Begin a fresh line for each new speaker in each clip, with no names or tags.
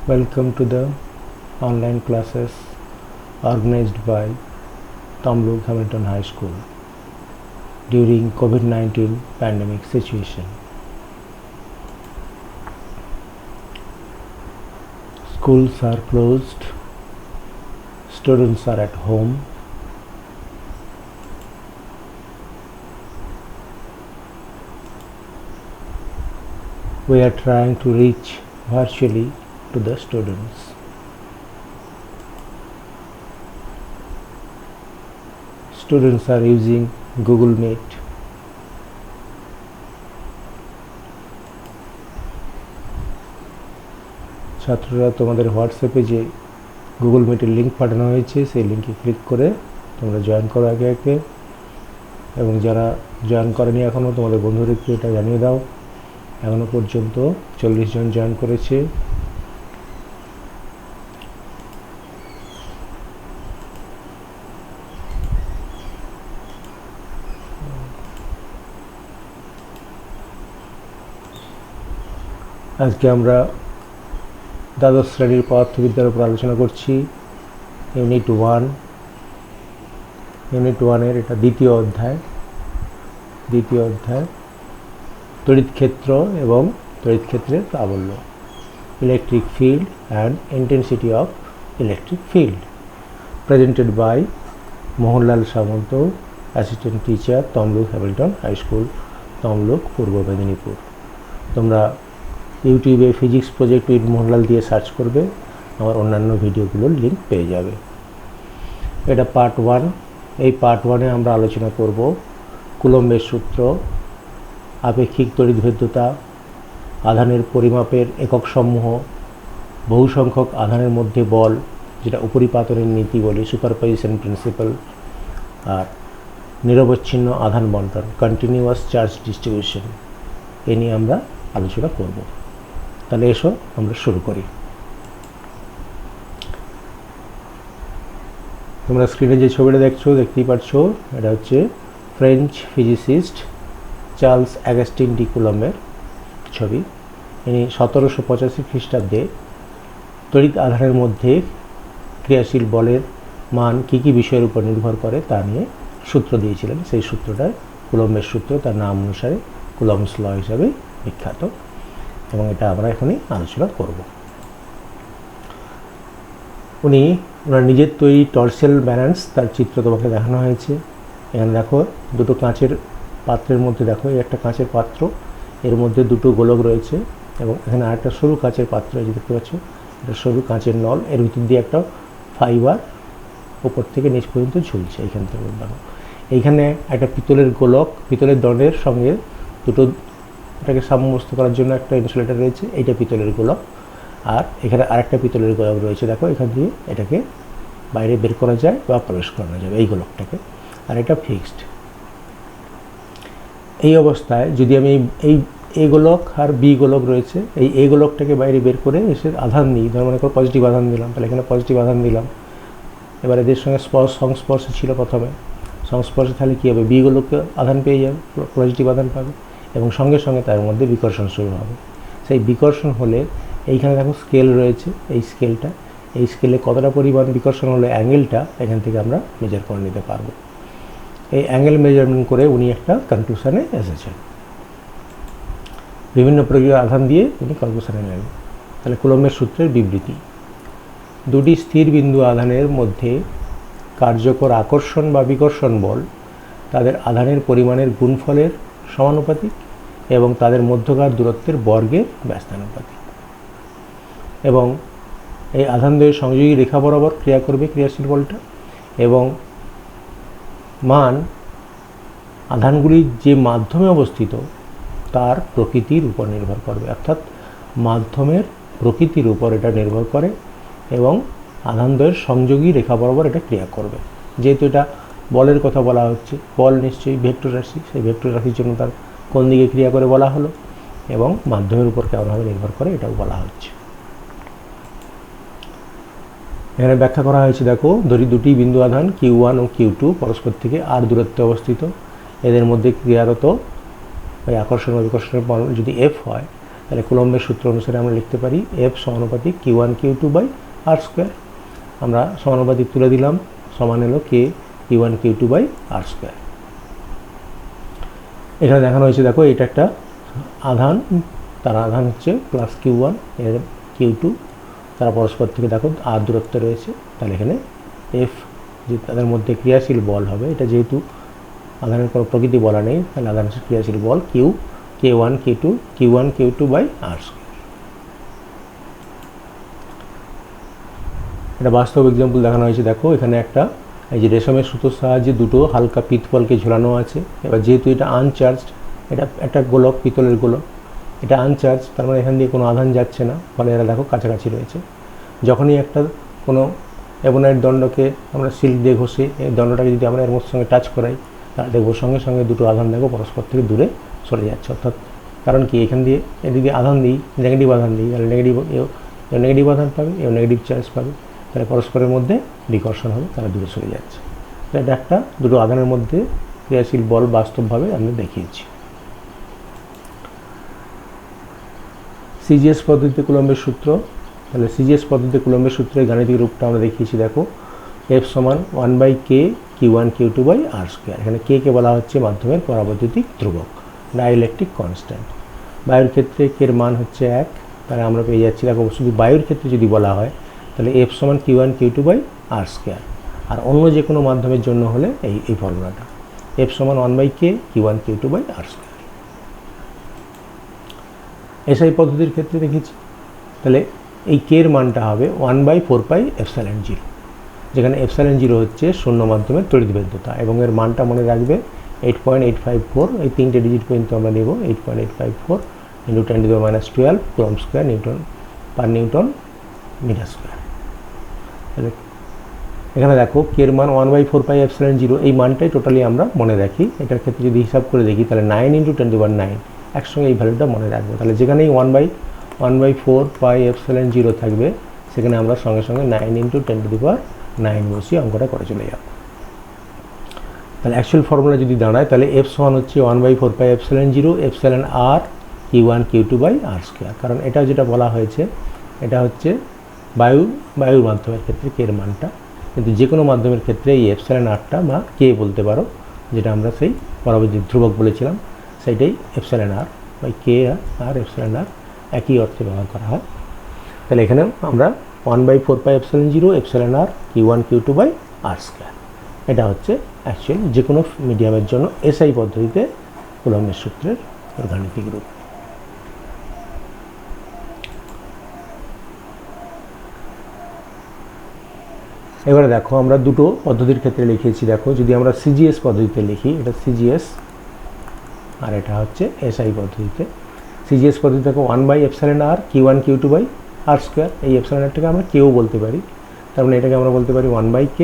Welcome to the online classes organized by Tamluk Hamilton High School during COVID-19 pandemic situation. Schools are closed, students are at home. We are trying to reach virtually to the students. Students are using Google Meet. ছাত্ররা তোমাদের হোয়াটসঅ্যাপে যে Google মিটের link পাঠানো হয়েছে সেই লিঙ্কে click করে তোমরা জয়েন করো আগে আগে, এবং যারা জয়েন করেনি এখনও তোমাদের বন্ধুদেরকে এটা জানিয়ে দাও। এখনও পর্যন্ত 40 জন জয়েন করেছে। আজকে আমরা দ্বাদশ শ্রেণীর পদার্থবিদ্যার উপর আলোচনা করছি। ইউনিট 1-এর এটা দ্বিতীয় অধ্যায় তড়িৎ ক্ষেত্র এবং তড়িৎ ক্ষেত্রের প্রাবল্য, electric field and intensity of electric field, presented by Mohanlal Samanta, assistant teacher, Tamluk Hamilton high school, Tamluk, Purba Medinipur. তোমরা ইউটিউবে ফিজিক্স প্রজেক্ট উইথ মোহনলাল দিয়ে সার্চ করবে, আমার অন্যান্য ভিডিওগুলোর লিঙ্ক পেয়ে যাবে। এটা পার্ট 1। এই পার্ট 1-এ আমরা আলোচনা করব কুলম্বের সূত্র, আপেক্ষিক তড়িৎভেদ্যতা, আধানের পরিমাপের একক সমূহ, বহু সংখ্যক আধানের মধ্যে বল, যেটা উপরিপাতনের নীতি বলি, সুপারপজিশন প্রিন্সিপাল, আর নিরবচ্ছিন্ন আধান বণ্টন, কন্টিনিউয়াস চার্জ ডিস্ট্রিবিউশন, এ নিয়ে আমরা আলোচনা করব। তাহলে এসো আমরা শুরু করি। তোমরা স্ক্রিনে যে ছবিটা দেখতেই পাচ্ছো, এটা হচ্ছে ফ্রেঞ্চ ফিজিসিস্ট চার্লস অ্যাগাস্টিন ডি কুলম্বের ছবি। ইনি 1785 খ্রিস্টাব্দে তড়িৎ আধানের মধ্যে ক্রিয়াশীল বলের মান কী কী বিষয়ের উপর নির্ভর করে তা নিয়ে সূত্র দিয়েছিলেন। সেই সূত্রটা কুলম্বের সূত্র, তার নাম অনুসারে কুলম্বস ল হিসাবে বিখ্যাত, এবং এটা আমরা এখনই আলোচনা করব। ওনার নিজের তৈরি টর্সেল ব্যালেন্স, তার চিত্র তোমাকে দেখানো হয়েছে। এখানে দেখো দুটো কাঁচের পাত্রের মধ্যে, দেখো এই একটা কাঁচের পাত্র, এর মধ্যে দুটো গোলক রয়েছে, এবং এখানে আরেকটা সরু কাঁচের পাত্র এই যে দেখতে পাচ্ছ, এটা সরু কাঁচের নল, এর ভিতর দিয়ে একটা ফাইবার উপর থেকে নিচ পর্যন্ত ঝুলছে। এইখান থেকে দেখো এইখানে একটা পিতলের গোলক, পিতলের দণ্ডের সঙ্গে দুটো, এটাকে সাম্যবস্থ করার জন্য একটা ইনসুলেটর রয়েছে, এইটা পিতলের গোলক, আর এখানে আরেকটা পিতলের গোলক রয়েছে। দেখো এখান দিয়ে এটাকে বাইরে বের করা যায় বা প্রবেশ করানো যাবে এই গোলকটাকে, আর এটা ফিক্সড। এই অবস্থায় যদি আমি এই এ গোলক আর বি গোলক রয়েছে, এই এ গোলকটাকে বাইরে বের করে এসে আধান দিই, ধর মনে করো পজিটিভ আধান দিলাম, তাহলে এখানে পজিটিভ আধান দিলাম। এবার এদের সঙ্গে সংস্পর্শে ছিল প্রথমে, সংস্পর্শে তাহলে কী হবে, বি গোলককে আধান পেয়ে যাবে, পজিটিভ আধান পাবে, এবং সঙ্গে সঙ্গে তার মধ্যে বিকর্ষণ শুরু হবে। সেই বিকর্ষণ হলে এইখানে দেখো স্কেল রয়েছে, এই স্কেলে কতটা পরিমাণ বিকর্ষণ হলে অ্যাঙ্গেলটা এখান থেকে আমরা মেজার করে নিতে পারবো। এই অ্যাঙ্গেল মেজারমেন্ট করে উনি একটা কনক্লুশনে এসেছেন, বিভিন্ন প্রক্রিয়া আধান দিয়ে উনি কনক্লুশনে নেন। তাহলে কুলম্বের সূত্রের বিবৃতি: দুটি স্থির বিন্দু আধানের মধ্যে কার্যকর আকর্ষণ বা বিকর্ষণ বল তাদের আধানের পরিমাণের গুণফলের সমানুপাতিক এবং তাদের মধ্যকার দূরত্বের বর্গের ব্যস্তানুপাতিক, এবং এই আধানদ্বয়ের সংযোগী রেখা বরাবর ক্রিয়া করবে ক্রিয়াশীল বলটা, এবং মান আধানগুলির যে মাধ্যমে অবস্থিত তার প্রকৃতির উপর নির্ভর করবে, অর্থাৎ মাধ্যমের প্রকৃতির উপর এটা নির্ভর করে, এবং আধানদ্বয়ের সংযোগী রেখা বরাবর এটা ক্রিয়া করবে। যেহেতু এটা বলের কথা বলা হচ্ছে, বল নিশ্চয়ই ভেক্টর রাশি, সেই ভেক্টর রাশির জন্য তার কোন দিকে ক্রিয়া করে বলা হলো, এবং মাধ্যমের উপর কেমনভাবে নির্ভর করে এটাও বলা হচ্ছে। এখানে ব্যাখ্যা করা হয়েছে, দেখো দুটি বিন্দু আধান Q1 ও Q2 পরস্পর থেকে আর দূরত্বে অবস্থিত, এদের মধ্যে ক্রিয়ারত ওই আকর্ষণ বা বিকর্ষণের বল যদি F হয়, তাহলে কুলম্বের সূত্র অনুসারে আমরা লিখতে পারি এফ সমানুপাতিক Q1 Q2 by r square. আমরা সমানুপাতিক তুলে দিলাম, সমান হলো কে Q1 Q2 by r square. এখানে দেখানো হয়েছে, দেখো এটা একটা আধান, তার আধান হচ্ছে প্লাস Q1 এর Q2, তারা পরস্পর থেকে দেখো আর দূরত্ব রয়েছে। তাহলে এখানে এফ যে তাদের মধ্যে ক্রিয়াশীল বল হবে, এটা যেহেতু আধানের কোনো প্রকৃতি বলা নেই, তাহলে আধান ক্রিয়াশীল বল K1 Q2 by r square. এটা বাস্তব এক্সাম্পল দেখানো হয়েছে। দেখো এখানে একটা এই যে রেশমের সুতোর সাহায্যে দুটো হালকা পিতলকে ঝুলানো আছে। এবার যেহেতু এটা আনচার্জড, এটা একটা গোলক, পিতলের গোলক, এটা আনচার্জ, তার মানে এখান দিয়ে কোনো আধান যাচ্ছে না, ফলে এরা দেখো কাছাকাছি রয়েছে। যখনই একটা কোনো অ্যাবোনাইট দণ্ডকে আমরা সিল্ক দিয়ে ঘষে এই দণ্ডটাকে যদি আমরা এর সঙ্গে টাচ করাই, তাহলে দেখবো সঙ্গে সঙ্গে দুটো আধান দেখো পরস্পর থেকে দূরে সরে যাচ্ছে। অর্থাৎ কারণ কি, এখান দিয়ে এদিকে আধান দিই, নেগেটিভ আধান দিই, তাহলে নেগেটিভ আধান পাবে, এও নেগেটিভ চার্জ পাবে, তাহলে পরস্পরের মধ্যে বিকর্ষণ হবে, তারা দূরে সরে যাচ্ছে। এটা একটা দুটো আধানের মধ্যে ক্রিয়াশীল বল বাস্তবভাবে আমরা দেখিয়েছি। সিজিএস পদ্ধতিতে কুলম্বের সূত্র। তাহলে সিজিএস পদ্ধতিতে কুলম্বের সূত্রের গাণিতিক রূপটা আমরা দেখিয়েছি। দেখো এফ সমান 1/k Q1 Q2 by r square. এখানে কে বলা হচ্ছে মাধ্যমের পরাবৈদ্যুতিক ধ্রুবক, ডাইইলেকট্রিক কনস্ট্যান্ট। বায়ুর ক্ষেত্রে কের মান হচ্ছে 1, তাহলে আমরা পেয়ে যাচ্ছি। দেখো শুধু বায়ুর ক্ষেত্রে যদি বলা হয় তাহলে এফ সমান Q1 Q2 by r square. আর অন্য যে কোনো মাধ্যমের জন্য হলে এই ফর্মুলাটা এফ সমান 1/k Q1 Q2 by r square. SI পদ্ধতির ক্ষেত্রে দেখেছি, তাহলে এই কের মানটা হবে 1/4πε0, যেখানে ε0 হচ্ছে শূন্য মাধ্যমের তড়িৎভেদ্যতা, এবং এর মানটা মনে রাখবে 8.854। এই তিনটে ডিজিট পর্যন্ত আমরা নেব 8.854 × 10⁻12 coulomb square newton per newton metre square. তাহলে এখানে দেখো কের মান 1/4πε0, এই মানটাই টোটালি আমরা মনে রাখি। এটার ক্ষেত্রে যদি হিসাব করে দেখি তাহলে 9 × 10⁻9, একসঙ্গে এই ভ্যালুটা মনে রাখবো। তাহলে যেখানেই 1/4πε0 থাকবে, সেখানে আমরা সঙ্গে সঙ্গে 9 × 10⁹ বসিয়ে অঙ্কটা করে চলে যাব। তাহলে অ্যাকচুয়াল ফর্মুলা যদি দাঁড়ায়, তাহলে এফ সমান হচ্ছে 1/4πε0 εr Q1 Q2 by r square. কারণ এটা যেটা বলা হয়েছে, এটা হচ্ছে বায়ুর মাধ্যমের ক্ষেত্রে কের মানটা, কিন্তু যে কোনো মাধ্যমের ক্ষেত্রে এই εrটা বা কে বলতে পারো, যেটা আমরা সেই পরাবৈদ্যুতিক ধ্রুবক বলেছিলাম, সেইটাই εr by K R εr একই অর্থে ব্যবহার করা হয়। তাহলে এখানে আমরা 1/4πε0 εr Q1 Q2 by r square, এটা হচ্ছে অ্যাকচুয়াল যে কোনো মিডিয়ামের জন্য এসআই পদ্ধতিতে কুলম্বের সূত্রের গাণিতিক রূপ। এবারে দেখো আমরা দুটো পদ্ধতির ক্ষেত্রে লিখেছি। দেখো যদি আমরা সিজিএস পদ্ধতিতে লিখি, এটা সিজিএস আর এটা হচ্ছে এসআই পদ্ধতিতে। সিজিএস পদ্ধতি দেখো 1/εr Q1 Q2 by r square. এই এপসাইলনটাকে আমরা কেও বলতে পারি, তার মানে এটাকে আমরা বলতে পারি 1/k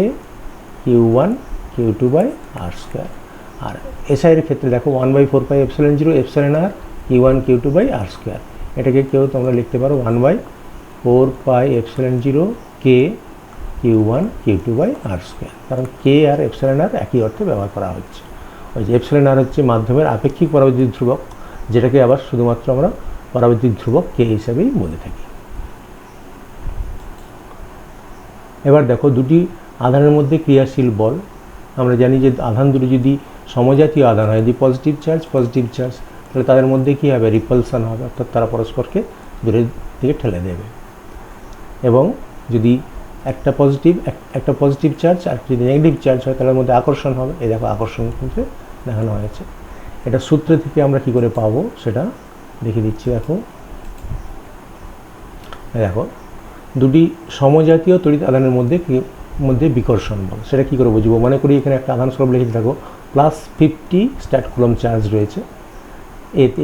Q1 Q2 by r square. আর এসআইয়ের ক্ষেত্রে দেখো 1/4πε0 εr Q1 Q2 by r square. এটাকে কেউ তোমরা লিখতে পারো 1/4πε0 k Q1 Q2 by r square, কারণ কে আর এপসাইলন একই অর্থে ব্যবহার করা হচ্ছে। ওই যে এপসাইলন হচ্ছে মাধ্যমের আপেক্ষিক পরাবৈদ্যুতিক ধ্রুবক, যেটাকে আবার শুধুমাত্র আমরা পরাবৈদ্যুতিক ধ্রুবক কে হিসাবেই বলে থাকি। এবার দেখো দুটি আধানের মধ্যে ক্রিয়াশীল বল। আমরা জানি যে আধান দুটি যদি সমজাতীয় আধান হয়, যদি পজিটিভ চার্জ, তাহলে তাদের মধ্যে কী হবে, রিপালসান হবে, অর্থাৎ তারা পরস্পরকে দূরের দিকে ঠেলে দেবে। এবং যদি একটা পজিটিভ চার্জ আর যদি নেগেটিভ চার্জ হয়, তার মধ্যে আকর্ষণ হবে। এই দেখো আকর্ষণ কিন্তু দেখানো হয়েছে। এটা সূত্র থেকে আমরা কি করে পাবো সেটা দেখিয়ে দিচ্ছি। দেখো দুটি সমজাতীয় তড়িৎ আধানের মধ্যে বিকর্ষণ বল, সেটা কী করে বুঝবো। মনে করি এখানে একটা আধান স্বরূপ লিখেছি, দেখো +50 স্ট্যাট কুলম্ব চার্জ রয়েছে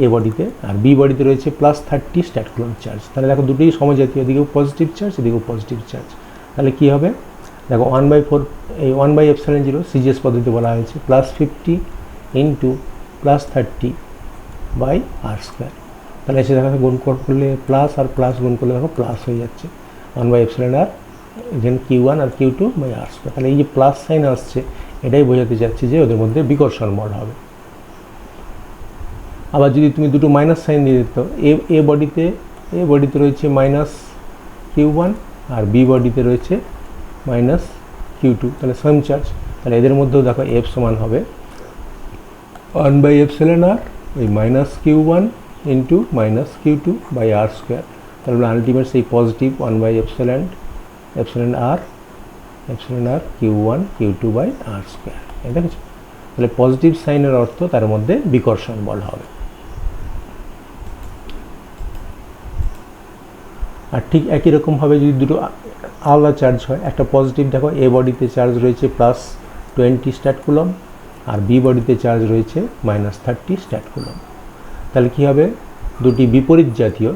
এ বডিতে, আর বি বডিতে রয়েছে +30 স্ট্যাট কুলম্ব চার্জ। তাহলে দেখো দুটোই সমজাতীয়, এদিকেও পজিটিভ চার্জ, এদিকেও পজিটিভ চার্জ। তাহলে কী হবে, দেখো 1/4 সিজিএস পদ্ধতি বলা হয়েছে, +50 × +30 বাই আর স্কোয়ার। তাহলে এসে দেখা গুণ করলে প্লাস আর প্লাস গুণ করলে দেখো প্লাস হয়ে যাচ্ছে 1/εr, এখানে Q1 R Q2 by r square. তাহলে এই যে প্লাস সাইন আসছে, এটাই বোঝাতে চাচ্ছি যে ওদের মধ্যে বিকর্ষণ বল হবে। আবার যদি তুমি দুটো মাইনাস সাইন দিয়ে দিত, এ বডিতে রয়েছে মাইনাস Q1 আর বি বডিতে রয়েছে মাইনাস Q2, তাহলে সেম চার্জ, তাহলে এদের মধ্যেও দেখো F সমান হবে 1/εr ওই minus Q1 into minus Q2 by r square. তাহলে আলটিমেট সেই positive 1/εr Q1 Q2 by r square. এই দেখেছো, তাহলে পজিটিভ সাইনের অর্থ তার মধ্যে বিকর্ষণ বল হবে। আর ঠিক একই রকমভাবে যদি দুটো আলাদা চার্জ হয়, একটা পজিটিভ দেখো এ বডিতে চার্জ রয়েছে +20 স্ট্যাট কুলম্ব আর বি বডিতে চার্জ রয়েছে -30 স্ট্যাট কুলম্ব, তাহলে কী হবে, দুটি বিপরীত জাতীয়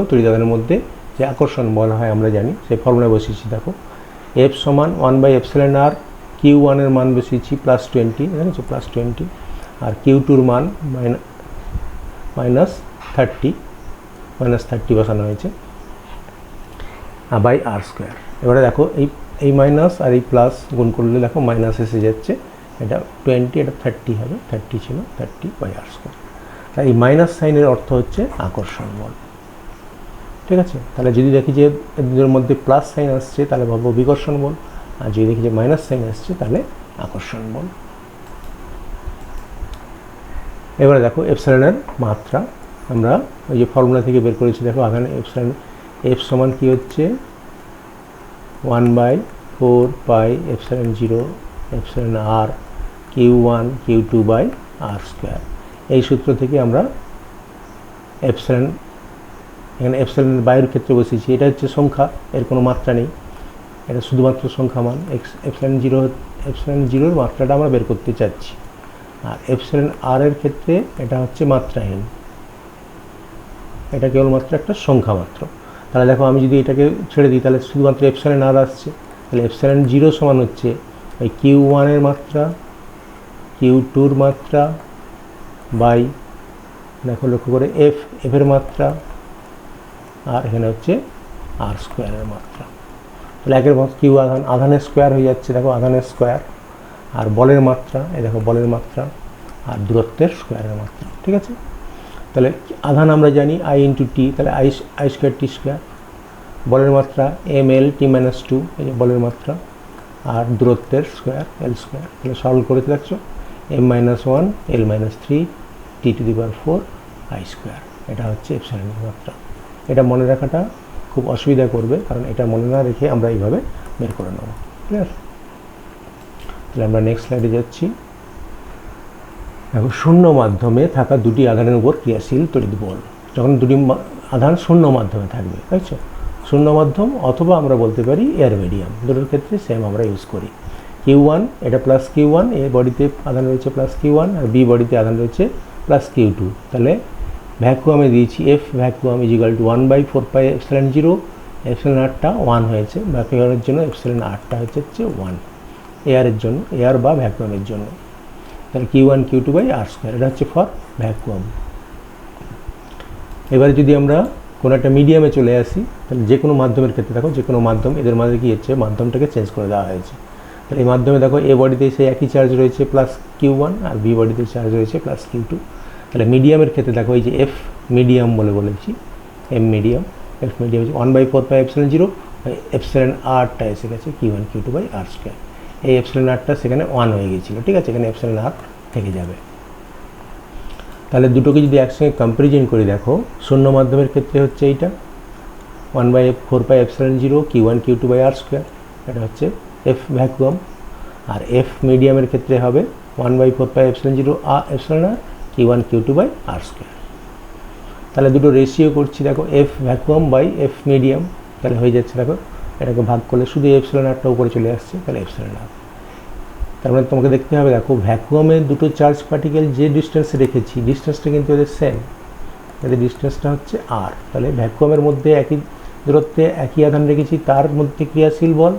তড়িৎ আধানের মধ্যে যে আকর্ষণ বল হয় আমরা জানি, সেই ফর্মুলা বসিয়েছি। দেখো F সমান 1/εr, Q1 এর মান বসিয়েছি +20, জানিস +20, আর Q2 মান -30 বসানো হয়েছে বাই আর স্কোয়ার। এবারে দেখো এই মাইনাস আর এই প্লাস গুণ করলে দেখো মাইনাস এসে যাচ্ছে, এটা 20 এটা 30 হবে, 30 ছিল 30 বাই আর স্কোয়ার। তাই এই মাইনাস সাইনের অর্থ হচ্ছে আকর্ষণ বল, ঠিক আছে। তাহলে যদি দেখি যে এদের মধ্যে প্লাস সাইন আসছে তাহলে ভাববো বিকর্ষণ বল, আর যদি দেখি যে মাইনাস সাইন আসছে তাহলে আকর্ষণ বল। এবারে দেখো এপসাইলনের মাত্রা আমরা ওই যে ফর্মুলা থেকে বের করেছি, দেখো আধান এপসাইলন F সমান কি হচ্ছে 1/4πε0 εr Q1 Q2 by r square. এই সূত্র থেকে আমরা এপসাইলন, এখানে এপসাইলনের বাইরের ক্ষেত্রে বসেছি, এটা হচ্ছে সংখ্যা, এর কোনো মাত্রা নেই, এটা শুধুমাত্র সংখ্যা মান। এপসাইলন জিরোর মাত্রাটা আমরা বের করতে চাচ্ছি, আর এপসাইলন আর এর ক্ষেত্রে এটা হচ্ছে মাত্রাহীন, এটা কেবলমাত্র একটা সংখ্যা মাত্র। তাহলে দেখো আমি যদি এটাকে ছেড়ে দিই তাহলে শুধুমাত্র এপসাইলন আর আসছে, তাহলে এপসাইলন জিরো সমান হচ্ছে ওই Q1 এর মাত্রা Q2 এর মাত্রা বাই দেখো লক্ষ্য করে F এর মাত্রা, আর এখানে হচ্ছে আর স্কোয়ারের মাত্রা। তাহলে একের কিউ আধানের স্কোয়ার হয়ে যাচ্ছে, দেখো আধানের স্কোয়ার, আর বলের মাত্রা, এই দেখো বলের মাত্রা, আর দূরত্বের স্কোয়ারের মাত্রা, ঠিক আছে। তাহলে আধান আমরা জানি I × T, তাহলে I² T², বলের মাত্রা mL/T-2, এই যে বলের মাত্রা, আর দূরত্বের স্কোয়ার L²। তাহলে সরল করে দেখছো m-1 L-3 T⁴ I², এটা হচ্ছে এপসাইলনের মাত্রা। এটা মনে রাখাটা খুব অসুবিধা করবে, কারণ এটা মনে না রেখে আমরা এইভাবে বের করে নেব, ক্লিয়ার। তাহলে আমরা নেক্সট স্লাইডে যাচ্ছি। দেখো শূন্য মাধ্যমে থাকা দুটি আধানের উপর ক্রিয়াশীল তড়িৎ বল, যখন দুটি আধান শূন্য মাধ্যমে থাকবে, তাইছো, শূন্য মাধ্যম অথবা আমরা বলতে পারি এয়ার মিডিয়াম, দুটোর ক্ষেত্রে সেম আমরা ইউজ করি। Q1 এটা +Q1, এ বডিতে আধান রয়েছে +Q1 আর বি বডিতে আধান রয়েছে +Q2। তাহলে ভ্যাকুয়ামে দিয়েছি F ভ্যাকুয়াম = 1/4πε0, εrটা 1 হয়েছে, ভ্যাকুয়ামের জন্য εrটা হচ্ছে 1, এয়ারের জন্য, এয়ার বা ভ্যাকুয়ামের জন্য। তাহলে Q1 Q2 by r square, এটা হচ্ছে ফর ভ্যাকুয়াম। এবারে যদি আমরা কোনো একটা মিডিয়ামে চলে আসি, তাহলে যে কোনো মাধ্যমের ক্ষেত্রে দেখো যে কোনো মাধ্যম, এদের মাঝে কী হচ্ছে, মাধ্যমটাকে চেঞ্জ করে দেওয়া হয়েছে। তাহলে এই মাধ্যমে দেখো এ বডিতে সেই একই চার্জ রয়েছে +Q1 আর বি বডিতে চার্জ রয়েছে +Q2। তাহলে মিডিয়ামের ক্ষেত্রে দেখো এই যে F মিডিয়াম বলেছি, M মিডিয়াম, F মিডিয়াম হচ্ছে 1/4πε0, εrটা এসে গেছে Q1 Q2 by r square. এই εrটা সেখানে 1 হয়ে গিয়েছিল, ঠিক আছে, এখানে εr থেকে যাবে। তাহলে দুটোকে যদি একসঙ্গে কম্প্যারিজন করে দেখো, শূন্য মাধ্যমের ক্ষেত্রে হচ্ছে এইটা 1/4πε0 Q1 Q2 by r square, এটা হচ্ছে F ভ্যাকুয়াম। আর F মিডিয়ামের ক্ষেত্রে হবে 1/4πε0 εr Q1 Q2 by r square. তাহলে দুটো রেশিও করছি, দেখো F vacuum by F medium, তাহলে হয়ে যাচ্ছে, দেখো এটাকে ভাগ করলে শুধু εrটা উপরে চলে আসছে, তাহলে εr। তার মানে তোমাকে দেখতে হবে, দেখো ভ্যাকুয়ামে দুটো চার্জ পার্টিকেল যে ডিস্টেন্সে রেখেছি, ডিস্টেন্সটা কিন্তু এদের সেম, এদের ডিস্টেন্সটা হচ্ছে r। তাহলে ভ্যাকুয়ামের মধ্যে একই দূরত্বে একই আধান রেখেছি, তার মধ্যে ক্রিয়াশীল বল,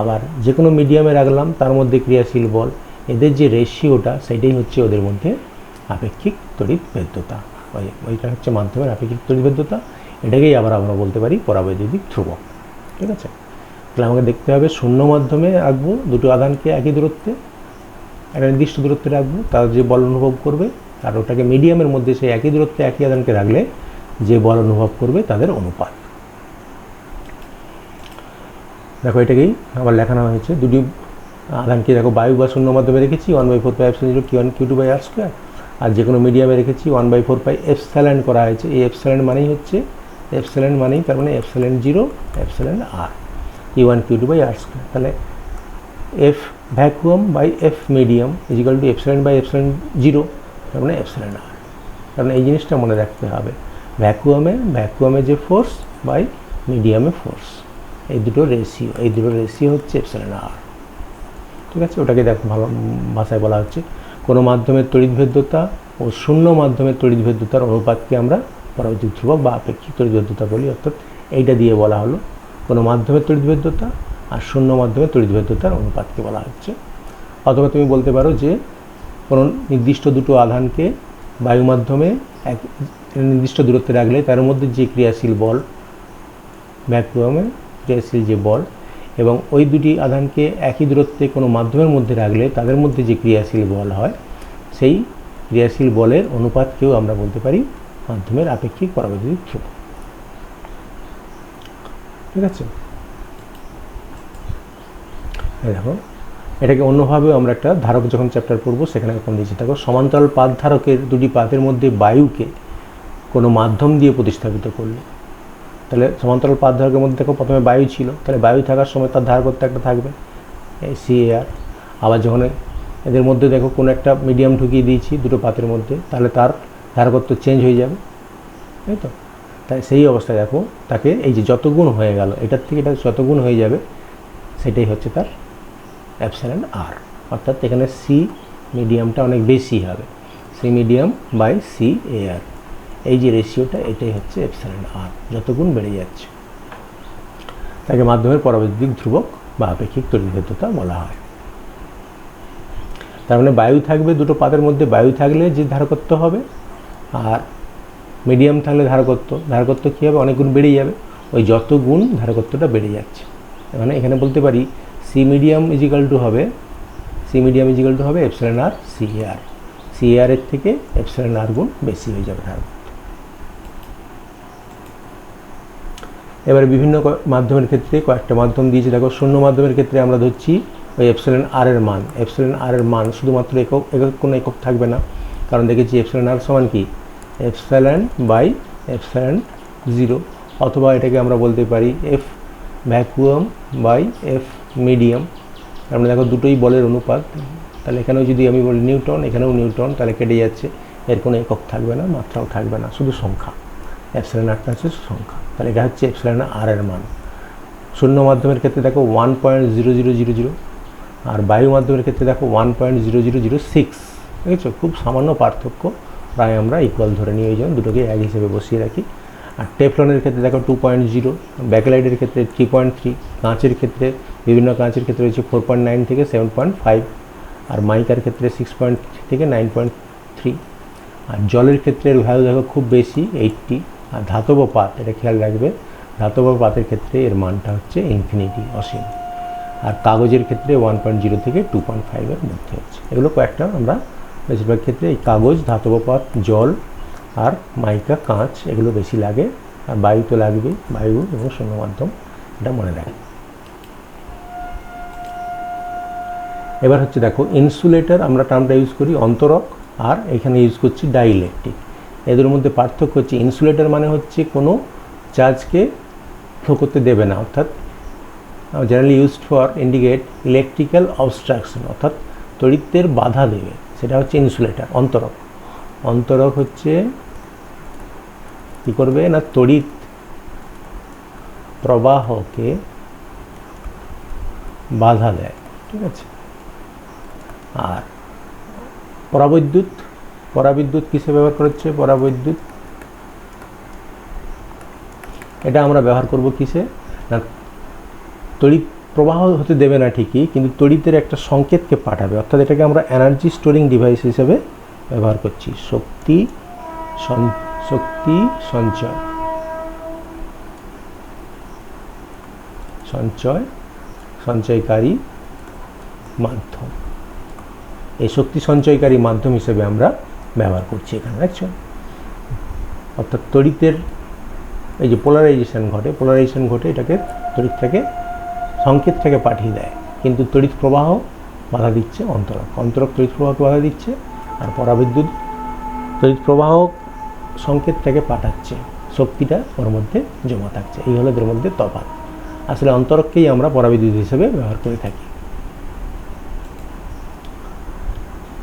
আবার যে কোনো মিডিয়ামে রাখলাম তার মধ্যে ক্রিয়াশীল বল, এদের যে রেশিওটা সেটাই হচ্ছে ওদের মধ্যে আপেক্ষিক তড়িৎভেদ্যতা, ওইটা হচ্ছে মাধ্যমের আপেক্ষিক তড়িৎভেদ্যতা। এটাকেই আবার আমরা বলতে পারি পরাবৈদ্যুতিক ধ্রুবক, ঠিক আছে। তাহলে আমাকে দেখতে হবে শূন্য মাধ্যমে রাখবো দুটো আধানকে একই দূরত্বে, একটা নির্দিষ্ট দূরত্বে রাখবো, তার যে বল অনুভব করবে আর ওটাকে মিডিয়ামের মধ্যে সেই একই দূরত্বে একই আধানকে রাখলে যে বল অনুভব করবে তাদের অনুপাত। দেখো এটাকেই আবার লেখানো হয়েছে, দুটি আধানকে দেখো বায়ু বা শূন্য মাধ্যমে রেখেছি 1/4πε0 Q1 Q2/r², আর যে কোনো মিডিয়ামে রেখেছি 1/4πε করা হয়েছে। এই এপসাইলন মানেই হচ্ছে তার মানে ε0 εr Q1 Q2/r²। তাহলে F vacuum by F medium equal to ε/ε0 তার মানে εr। কারণ এই জিনিসটা মনে রাখতে হবে, ভ্যাকুয়ামে যে ফোর্স বাই মিডিয়ামে ফোর্স, এই দুটো রেশিও হচ্ছে εr। ঠিক আছে, ওটাকে দেখো ভালো ভাষায় বলা হচ্ছে কোনো মাধ্যমের তড়িৎভেদ্যতা ও শূন্য মাধ্যমের তড়িৎভেদ্যতার অনুপাতকে আমরা পরাবৈদ্যুতিক ধ্রুবক বা আপেক্ষিক তড়িৎভেদ্যতা বলি। অর্থাৎ এইটা দিয়ে বলা হলো কোনো মাধ্যমের তড়িৎভেদ্যতা আর শূন্য মাধ্যমের তড়িৎভেদ্যতার অনুপাতকে বলা হচ্ছে। অথবা তুমি বলতে পারো যে কোনো নির্দিষ্ট দুটো আধানকে বায়ু মাধ্যমে এক নির্দিষ্ট দূরত্বে রাখলে তার মধ্যে যে ক্রিয়াশীল বল, ভ্যাকুয়ামে ক্রিয়াশীল যে বল, এবং ওই দুটি আধানকে একই দূরত্বে কোনো মাধ্যমের মধ্যে রাখলে তাদের মধ্যে যে ক্রিয়াশীল বল হয়, সেই ক্রিয়াশীল বলের অনুপাতকেও আমরা বলতে পারি মাধ্যমের আপেক্ষিক পরাবৈদ্যুতিক ধ্রুবক। ঠিক আছে, দেখো এটাকে অন্যভাবেও আমরা একটা ধারক যখন চ্যাপ্টার পড়বো সেখানে এরকম দিয়েছি। দেখো সমান্তরাল পাত ধারকের দুটি পাতের মধ্যে বায়ুকে কোনো মাধ্যম দিয়ে প্রতিস্থাপিত করলে, তাহলে সমান্তরাল পাত ধারকের মধ্যে দেখো প্রথমে বায়ু ছিল, তাহলে বায়ু থাকার সময় তার ধারকত্ব একটা থাকবে CAR। আবার যখন এদের মধ্যে দেখো কোনো একটা মিডিয়াম ঢুকিয়ে দিয়েছি দুটো পাতের মধ্যে, তাহলে তার ধারকত্ব চেঞ্জ হয়ে যাবে, তাই তো। তাই সেই অবস্থায় দেখো তাকে এই যে যত গুণ হয়ে গেল, এটার থেকে এটা যত গুণ হয়ে যাবে সেটাই হচ্ছে তার εr। অর্থাৎ এখানে সি মিডিয়ামটা অনেক বেশি হবে, সি মিডিয়াম বাই CAR, এই যে রেশিওটা এটাই হচ্ছে εr, যত গুণ বেড়ে যাচ্ছে তাকে মাধ্যমের পরাবৈদ্যুতিক ধ্রুবক বা আপেক্ষিক তড়িৎভেদ্যতা বলা হয়। তার মানে বায়ু থাকবে দুটো পাতের মধ্যে, বায়ু থাকলে যে ধারকত্ব হবে, আর মিডিয়াম থাকলে ধারকত্ব কী হবে, অনেক গুণ বেড়ে যাবে, ওই যত গুণ ধারকত্বটা বেড়ে যাচ্ছে। মানে এখানে বলতে পারি সি মিডিয়াম ইজিক্যাল টু হবে εr CAR, CAR এর থেকে εr গুণ বেশি হয়ে যাবে ধারকত্ব। এবারে বিভিন্ন মাধ্যমের ক্ষেত্রে কয়েকটা মাধ্যম দিয়েছে। দেখো শূন্য মাধ্যমের ক্ষেত্রে আমরা ধরছি ওই εr এর মান শুধুমাত্র একক কোনো একক থাকবে না, কারণ দেখেছি εr সমান কি ε/ε0, অথবা এটাকে আমরা বলতে পারি F vacuum by F medium. আমরা দেখো দুটোই বলের অনুপাত, তাহলে এখানেও যদি আমি বলি নিউটন, এখানেও নিউটন, তাহলে কেটে যাচ্ছে, এর কোনো একক থাকবে না, মাত্রাও থাকবে না, শুধু সংখ্যা, εrটা হচ্ছে সংখ্যা। তাহলে এটা হচ্ছে εr এর মান। শূন্য মাধ্যমের ক্ষেত্রে দেখো 1.0000, আর বায়ু মাধ্যমের ক্ষেত্রে দেখো 1.0006। বুঝেছো, খুব সামান্য পার্থক্য, প্রায় আমরা ইকুয়াল ধরে নিয়ে ওই জন্য দুটোকে এক হিসেবে বসিয়ে রাখি। আর টেফলনের ক্ষেত্রে দেখো 2.0, ব্যাকেলাইটের ক্ষেত্রে 3.3, কাঁচের ক্ষেত্রে বিভিন্ন কাঁচের ক্ষেত্রে রয়েছে 4.9 থেকে 7.5, আর মাইকার ক্ষেত্রে 6.3 থেকে 9.3, আর জলের ক্ষেত্রে এর ভ্যালু দেখো খুব বেশি 80। আর ধাতব পাত, এটা খেয়াল রাখবে, ধাতব পাতের ক্ষেত্রে এর মানটা হচ্ছে ইনফিনিটি, অসীম। আর কাগজের ক্ষেত্রে 1.0 থেকে 2.5 এর মধ্যে হচ্ছে। এগুলো কয়েকটা আমরা বেশিরভাগ ক্ষেত্রে এই কাগজ, ধাতব পাত, জল আর মাইকা, কাঁচ এগুলো বেশি লাগে। আর বায়ু তো লাগবে, বায়ু এবং শূন্য মাধ্যম, এটা মনে রাখবে। এবার হচ্ছে দেখো ইনসুলেটর আমরা টার্মটা ইউজ করি, অন্তরক, আর এখানে ইউজ করছি ডাইইলেকট্রিক। এদের মধ্যে পার্থক্য হচ্ছে ইনসুলেটর মানে হচ্ছে কোনো চার্জকে ফ্লো করতে দেবে না, অর্থাৎ generally used for indicate electrical obstruction, অর্থাৎ তড়িতের বাধা দেবে, সেটা হচ্ছে ইনসুলেটর। অন্তরক হচ্ছে কী করবে না, তড়িৎ প্রবাহকে বাধা দেয়, ঠিক আছে। আর পরাবিদ্যুৎ কিসে ব্যবহার করছে, পরাবৈদ্যুৎ এটা আমরা ব্যবহার করব কিসে না, তড়িৎ প্রবাহ হতে দেবে না ঠিকই, কিন্তু তড়িতের একটা সংকেতকে পাঠাবে, অর্থাৎ এটাকে আমরা এনার্জি স্টোরিং ডিভাইস হিসেবে ব্যবহার করছি। শক্তি সঞ্চয়কারী মাধ্যম। এই শক্তি সঞ্চয়কারী মাধ্যম হিসেবে আমরা ব্যবহার করছি এখানে, দেখছো। অর্থাৎ তড়িতের এই যে পোলারাইজেশন ঘটে এটাকে তড়িৎ থেকে সংকেতটাকে পাঠিয়ে দেয়, কিন্তু তড়িৎ প্রবাহ বাধা দিচ্ছে অন্তরক তড়িৎ প্রবাহকে বাধা দিচ্ছে, আর পরাবিদ্যুৎ তড়িৎ প্রবাহ সংকেতটাকে পাঠাচ্ছে, শক্তিটা ওর মধ্যে জমা থাকছে। এই হলো এদের মধ্যে তফাৎ। আসলে অন্তরককেই আমরা পরাবিদ্যুৎ হিসেবে ব্যবহার করে থাকি।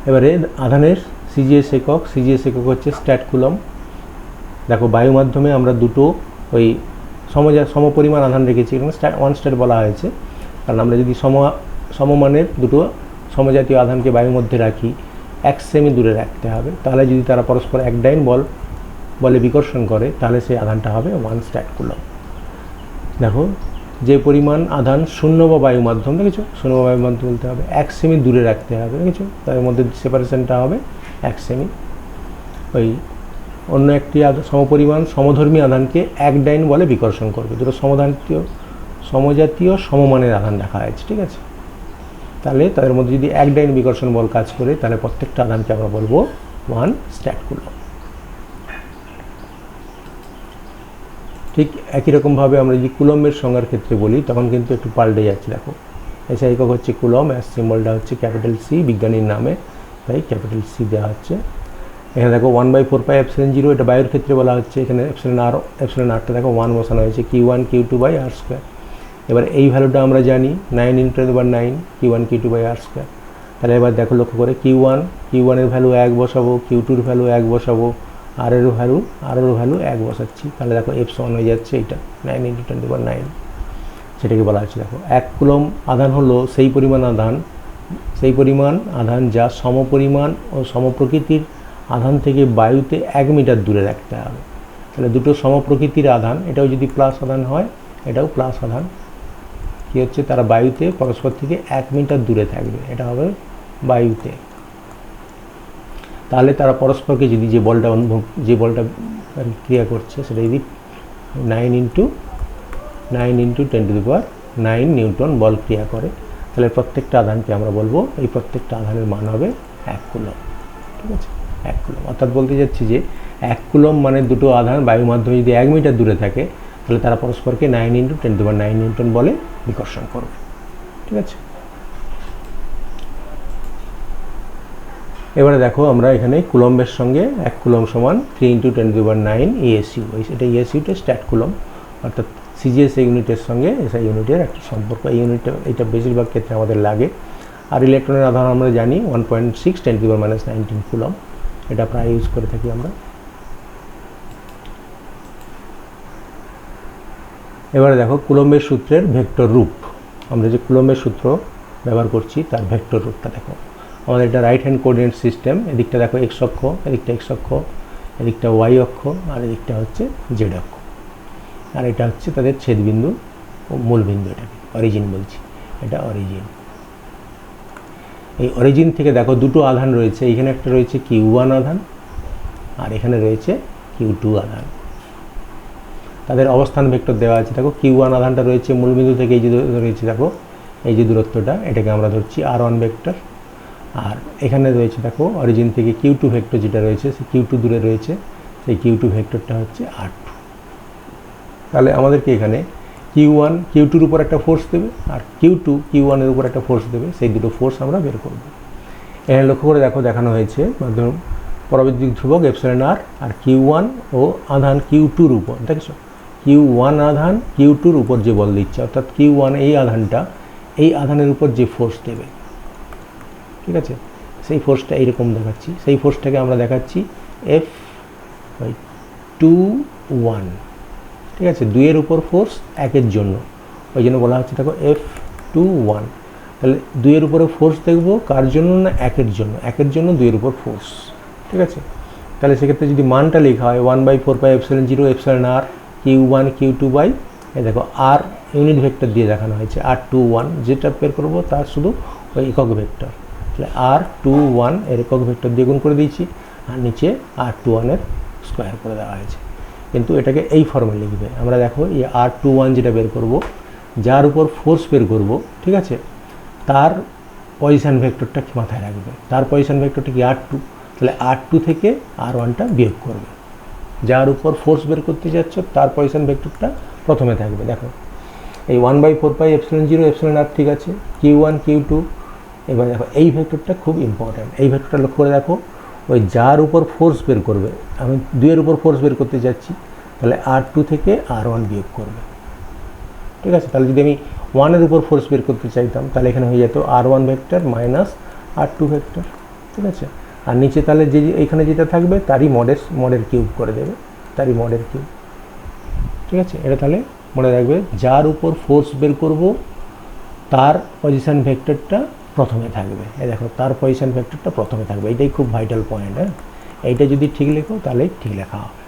এবারে আধানের সিজিএস একক হচ্ছে স্ট্যাট কুলম। দেখো বায়ু মাধ্যমে আমরা দুটো ওই সমপরিমাণ আধান রেখেছি, এখানে ওয়ান স্ট্যাট বলা হয়েছে, কারণ আমরা যদি সমমানের দুটো সমজাতীয় আধানকে বায়ুর মধ্যে রাখি 1 সেমি দূরে রাখতে হবে, তাহলে যদি তারা পরস্পর এক ডাইন বলে বিকর্ষণ করে তাহলে সেই আধানটা হবে 1 স্ট্যাট কুলম। দেখো যে পরিমাণ আধান শূন্য বা বায়ু মাধ্যম, দেখেছো শূন্য বা বায়ু মাধ্যম বলতে হবে 1 সেমি দূরে রাখতে হবে, দেখেছো তাদের মধ্যে সেপারেশনটা হবে 1 সেমি। ওই অন্য একটি সমপরিমাণ সমধর্মী আধানকে এক ডাইন বলে বিকর্ষণ করবে, দুটো সমজাতীয় সমমানের আধান রাখা হয়েছে, ঠিক আছে। তাহলে তাদের মধ্যে যদি এক ডাইন বিকর্ষণ বল কাজ করে তাহলে প্রত্যেকটা আধানকে আমরা বলবো 1 স্ট্যাট কুলম। ঠিক একই রকমভাবে আমরা যদি কুলম্বের সংজ্ঞার ক্ষেত্রে বলি তখন কিন্তু একটু পাল্টে যাচ্ছে। দেখো এসআই একক হচ্ছে কুলম, এস সিম্বলটা হচ্ছে ক্যাপিটাল সি, বিজ্ঞানীর নামে তাই ক্যাপিটাল সি দেওয়া হচ্ছে। এখানে দেখো 1/4πε0, এটা বায়ুর ক্ষেত্রে বলা হচ্ছে, এখানে এপসিলন আরটা দেখো 1 বসানো হয়েছে, Q1 Q2/r²। এবার এই ভ্যালুটা আমরা জানি 9 × 10⁹ Q1 Q2/r²। তাহলে এবার দেখো লক্ষ্য করে Q1 এর ভ্যালু 1 বসাবো, Q2 এর ভ্যালু 1 বসাবো, আর এর ভ্যালু 1 বসাচ্ছি, তাহলে দেখো এফ সমান হয়ে যাচ্ছে এইটা 9 × 10⁹। সেটাকে বলা হচ্ছে দেখো 1 কুলম আধান হলো সেই পরিমাণ আধান যা সমপরিমাণ ও সমপ্রকৃতির আধান থেকে বায়ুতে 1 মিটার দূরে রাখতে হবে। তাহলে দুটো সমপ্রকৃতির আধান, এটাও যদি প্লাস আধান হয় এটাও প্লাস আধান, কী হচ্ছে তারা বায়ুতে পরস্পর থেকে 1 মিটার দূরে থাকবে, এটা হবে বায়ুতে। তাহলে তারা পরস্পরকে যদি যে বলটা ক্রিয়া করছে সেটা যদি 9 × 10⁹ নিউটন বল ক্রিয়া করে, তাহলে প্রত্যেকটা আধানকে আমরা বলবো এই প্রত্যেকটা আধানের মান হবে 1 কুলম, ঠিক আছে 1 কুলম। অর্থাৎ বলতে যাচ্ছি যে 1 কুলম মানে দুটো আধান বায়ু মাধ্যমে যদি 1 মিটার দূরে থাকে তাহলে তারা পরস্পরকে 9 × 10⁹ নিউটন বলে বিকর্ষণ করবে, ঠিক আছে। এবারে দেখো আমরা এখানে কুলম্বের সঙ্গে 1 কুলম সমান 3 × 10⁹ ESU, এটা ESUটা স্ট্যাট কুলম, অর্থাৎ সিজিএস ইউনিটের সঙ্গে এসআই ইউনিটের একটা সম্পর্ক। এই ইউনিটটা এটা বেশিরভাগ ক্ষেত্রে আমাদের লাগে। আর ইলেকট্রনের আধান আমরা জানি 1.6 × 10⁻⁹ কুলম, এটা প্রায় ইউজ করে থাকি আমরা। এবারে দেখো কুলম্বের সূত্রের ভেক্টর রূপ, আমরা যে কুলম্বের সূত্র ব্যবহার করছি তার ভেক্টর রূপটা দেখো। আমাদের এটা রাইট হ্যান্ড কোঅর্ডিনেট সিস্টেম, এদিকটা দেখো এক্স অক্ষ, এদিকটা এক্স অক্ষ, এদিকটা ওয়াই অক্ষ, আর এদিকটা হচ্ছে জেড অক্ষ, আর এটা হচ্ছে তাদের ছেদবিন্দু ও মূলবিন্দু, এটাকে অরিজিন বলছি, এটা অরিজিন। এই অরিজিন থেকে দেখো দুটো আধান রয়েছে, এখানে একটা রয়েছে Q1 আধান আর এখানে রয়েছে Q2 আধান। তাদের অবস্থান ভেক্টর দেওয়া আছে, দেখো Q1 আধানটা রয়েছে মূলবিন্দু থেকে এই যে রয়েছে দেখো এই যে দূরত্বটা, এটাকে আমরা ধরছি R1 ভেক্টর। আর এখানে রয়েছে দেখো অরিজিন থেকে Q2 ভেক্টর যেটা রয়েছে সেই Q2 দূরে রয়েছে, সেই Q2 ভেক্টরটা হচ্ছে R2। তাহলে আমাদেরকে এখানে Q2-র উপর একটা ফোর্স দেবে আর Q1-এর উপর একটা ফোর্স দেবে, সেই দুটো ফোর্স আমরা বের করব। এখানে লক্ষ্য করে দেখো দেখানো হয়েছে মাধ্যম পরাবৈদ্যুতিক ধ্রুবক εr আর Q1 ও আধান Q2-র উপর, দেখছো Q1 আধান Q2-র উপর যে বল দিচ্ছে, অর্থাৎ Q1 এই আধানের উপর যে ফোর্স দেবে, ঠিক আছে, সেই ফোর্সটা এইরকম দেখাচ্ছি, সেই ফোর্সটাকে আমরা দেখাচ্ছি F/2(1), ঠিক আছে, 2-এর উপর ফোর্স 1-এর জন্য, ওই জন্য বলা হচ্ছে দেখো F/2(1). তাহলে 2-এর উপরে ফোর্স দেখবো কার জন্য না 1-এর জন্য, 1-এর জন্য 2-এর উপর ফোর্স, ঠিক আছে। তাহলে সেক্ষেত্রে যদি মানটা লেখা হয় 1/4πε0 Q1 Q2 এই দেখো আর ইউনিট ভেক্টর দিয়ে দেখানো হয়েছে R21, যেটা বের করবো তার শুধু ওই একক ভেক্টর, তাহলে R21 এর একক ভেক্টর দিয়ে গুণ করে দিয়েছি আর নিচে R21-এর স্কোয়ার করে দেওয়া হয়েছে। কিন্তু এটাকে এই ফর্মে লিখবে, আমরা দেখো এই R21 যেটা বের করব, যার উপর ফোর্স বের করব, ঠিক আছে, তার পজিশন ভেক্টরটা মাথায় রাখবে, তার পজিশন ভেক্টরটা কি R2, তাহলে R2 থেকে R1টা বিয়োগ করবে। যার উপর ফোর্স বের করতে যাচ্ছ তার পজিশন ভেক্টরটা প্রথমে থাকবে। দেখো এই 1/4πε0 ঠিক আছে, Q1 Q2। এবার দেখো এই ভেক্টরটা খুব ইম্পর্ট্যান্ট, এই ভেক্টরটা লক্ষ্য করে দেখো, ওই যার উপর ফোর্স বের করবে, আমি 2 এর উপর ফোর্স বের করতে যাচ্ছি, তাহলে R2 থেকে R1 বিয়োগ করবে। ঠিক আছে, তাহলে যদি আমি 1 এর উপর ফোর্স বের করতে চাইতাম তাহলে এখানে হয়ে যেত R1 vector minus R2 vector. ঠিক আছে, আর নিচে তাহলে যে এখানে যেটা থাকবে তারই মডের কিউব করে দেবে, তারই মডের কিউব। ঠিক আছে, এটা তাহলে মনে রাখবে, যার উপর ফোর্স বের করব তার পজিশন ভেক্টরটা প্রথমে থাকবে। এই দেখো তার পজিশন ভেক্টরটা প্রথমে থাকবে, এটাই খুব ভাইটাল পয়েন্ট। হ্যাঁ, এইটা যদি ঠিক লেখো তাহলে ঠিক লেখা হবে।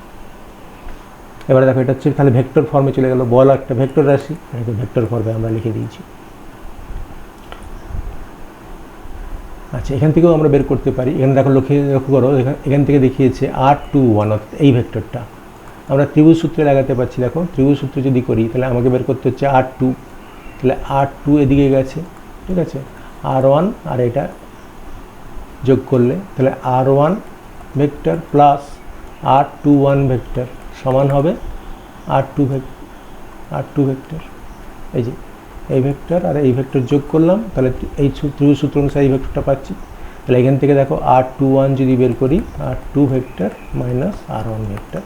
এবারে দেখো এটা হচ্ছে তাহলে ভেক্টর ফর্মে চলে গেল, বল একটা ভেক্টর রাশি, এটাকে ভেক্টর ফর্মে আমরা লিখে দিয়েছি। আচ্ছা, এখান থেকেও আমরা বের করতে পারি। এখানে দেখো লক্ষ্য করো, এখান থেকে দেখিয়েছে R21, অর্থাৎ এই ভেক্টরটা আমরা ত্রিভুজ সূত্রে লাগাতে পারছি। দেখো ত্রিভুজ সূত্র যদি করি তাহলে আমাকে বের করতে হচ্ছে R2, তাহলে R2 এদিকে গেছে। ঠিক আছে, R1 আর এটা যোগ করলে তাহলে R1 vector plus R21 vector সমান হবে R2 ভেক্টর। এই যে এই ভেক্টর আর এই ভেক্টর যোগ করলাম, তাহলে এই ত্রিভুজ সূত্র অনুসারে এই ভেক্টরটা পাচ্ছি। তাহলে এখান থেকে দেখো R21 যদি বের করি, R2 vector minus R1 vector,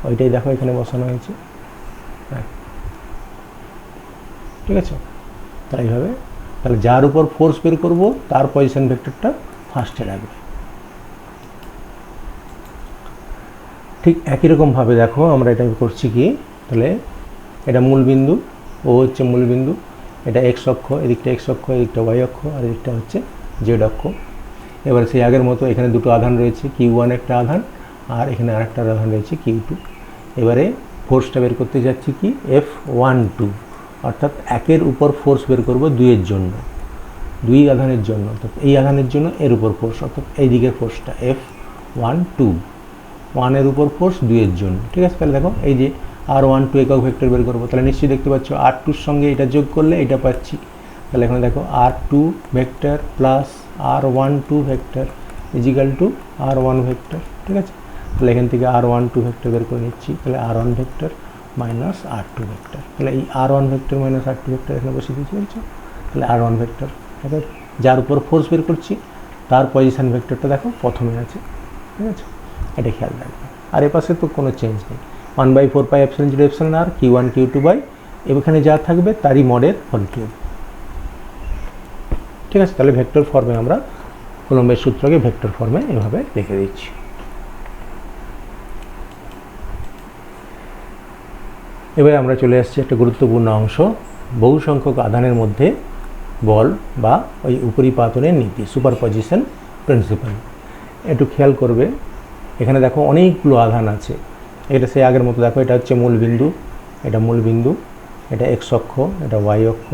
ওইটাই দেখো এখানে বসানো হয়েছে। হ্যাঁ, ঠিক আছে, তাহলে এইভাবে, তাহলে যার উপর ফোর্স বের করব তার পজিশন ভেক্টরটা ফার্স্টে রাখবে। ঠিক একই রকমভাবে দেখো আমরা এটা করছি কি, তাহলে এটা মূল বিন্দু, ও হচ্ছে মূল বিন্দু, এটা এক্স অক্ষ, এদিকটা এক্স অক্ষ, এদিকটা ওয়াই অক্ষ, আর এদিকটা হচ্ছে জেড অক্ষ। এবার সেই আগের মতো এখানে দুটো আধান রয়েছে, Q1 একটা আধান আর এখানে আরেকটা আধান রয়েছে Q2। এবারে ফোর্সটা বের করতে যাচ্ছি কি F12, অর্থাৎ একের উপর ফোর্স বের করব 2 এর জন্য, 2 আধানের জন্য, অর্থাৎ এই আধানের জন্য এর উপর ফোর্স, অর্থাৎ এই দিকের ফোর্সটা F12, 1 এর উপর ফোর্স 2 এর জন্য। ঠিক আছে, তাহলে দেখো এই যে R12 একক ভেক্টর বের করবো, তাহলে নিশ্চয়ই দেখতে পাচ্ছ R2 এর সঙ্গে এটা যোগ করলে এটা পাচ্ছি। তাহলে এখানে দেখো R2 vector plus R12 vector equal to R1 vector. ঠিক আছে, তাহলে এখান থেকে R12 ভেক্টর বের করে নিচ্ছি, তাহলে R1 vector minus R2 vector. তাহলে এই R1 vector minus R2 vector এখানে বসিয়ে দিয়েছি বলছো, তাহলে R1 ভেক্টর, যার উপর ফোর্স বের করছি তার পজিশন ভেক্টরটা দেখো প্রথমে আছে। ঠিক আছে, এটা খেয়াল রাখবে। আর এ পাশে তো কোনো চেঞ্জ নেই, 1/4πε0 Q1 Q2 এখানে যা থাকবে তারই মডের হোল কিউব। ঠিক আছে, তাহলে ভেক্টর ফর্মে আমরা কুলম্বের সূত্রকে ভেক্টর ফর্মে এভাবে লিখে দিচ্ছি। এবারে আমরা চলে আসছি একটা গুরুত্বপূর্ণ অংশ, বহু সংখ্যক আধানের মধ্যে বল বা ওই উপরিপাতনের নীতি, সুপারপজিশন প্রিন্সিপাল। একটু খেয়াল করবে, এখানে দেখো অনেকগুলো আধান আছে, এটা সেই আগের মতো দেখো, এটা হচ্ছে মূল বিন্দু, এটা মূল বিন্দু, এটা এক্স অক্ষ, এটা ওয়াই অক্ষ,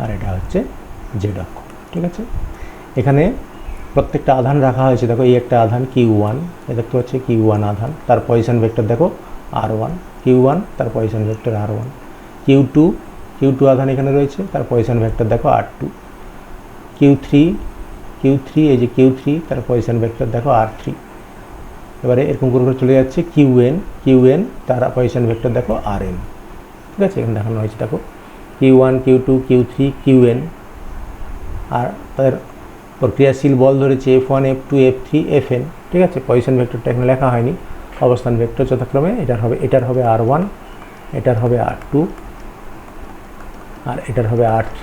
আর এটা হচ্ছে জেড অক্ষ। ঠিক আছে, এখানে প্রত্যেকটা আধান রাখা হয়েছে। দেখো এই একটা আধান Q1, এ দেখতে পাচ্ছি Q1 আধান, তার পজিশন ভেক্টর দেখো R1, Q1 তার পজিশন ভেক্টর R1, Q2 আধান এখানে রয়েছে, তার পজিশন ভেক্টর দেখো R2, Q3 এই যে Q3 তার পজিশন ভেক্টর দেখো R3। এবারে এরকম করে চলে যাচ্ছে Qn তার পজিশন ভেক্টর দেখো Rn। ঠিক আছে, এখানে দেখানো হয়েছে দেখো Q1 Q2 Q3 Qn, আর তাদের প্রক্রিয়াশীল বল ধরেছে F1 F2 F3 Fn। ঠিক আছে, পজিশন ভেক্টরটা এখানে লেখা হয়নি, অবস্থান ভেক্টর যথাক্রমে এটার হবে R1, এটার হবে R2, আর এটার হবে R3,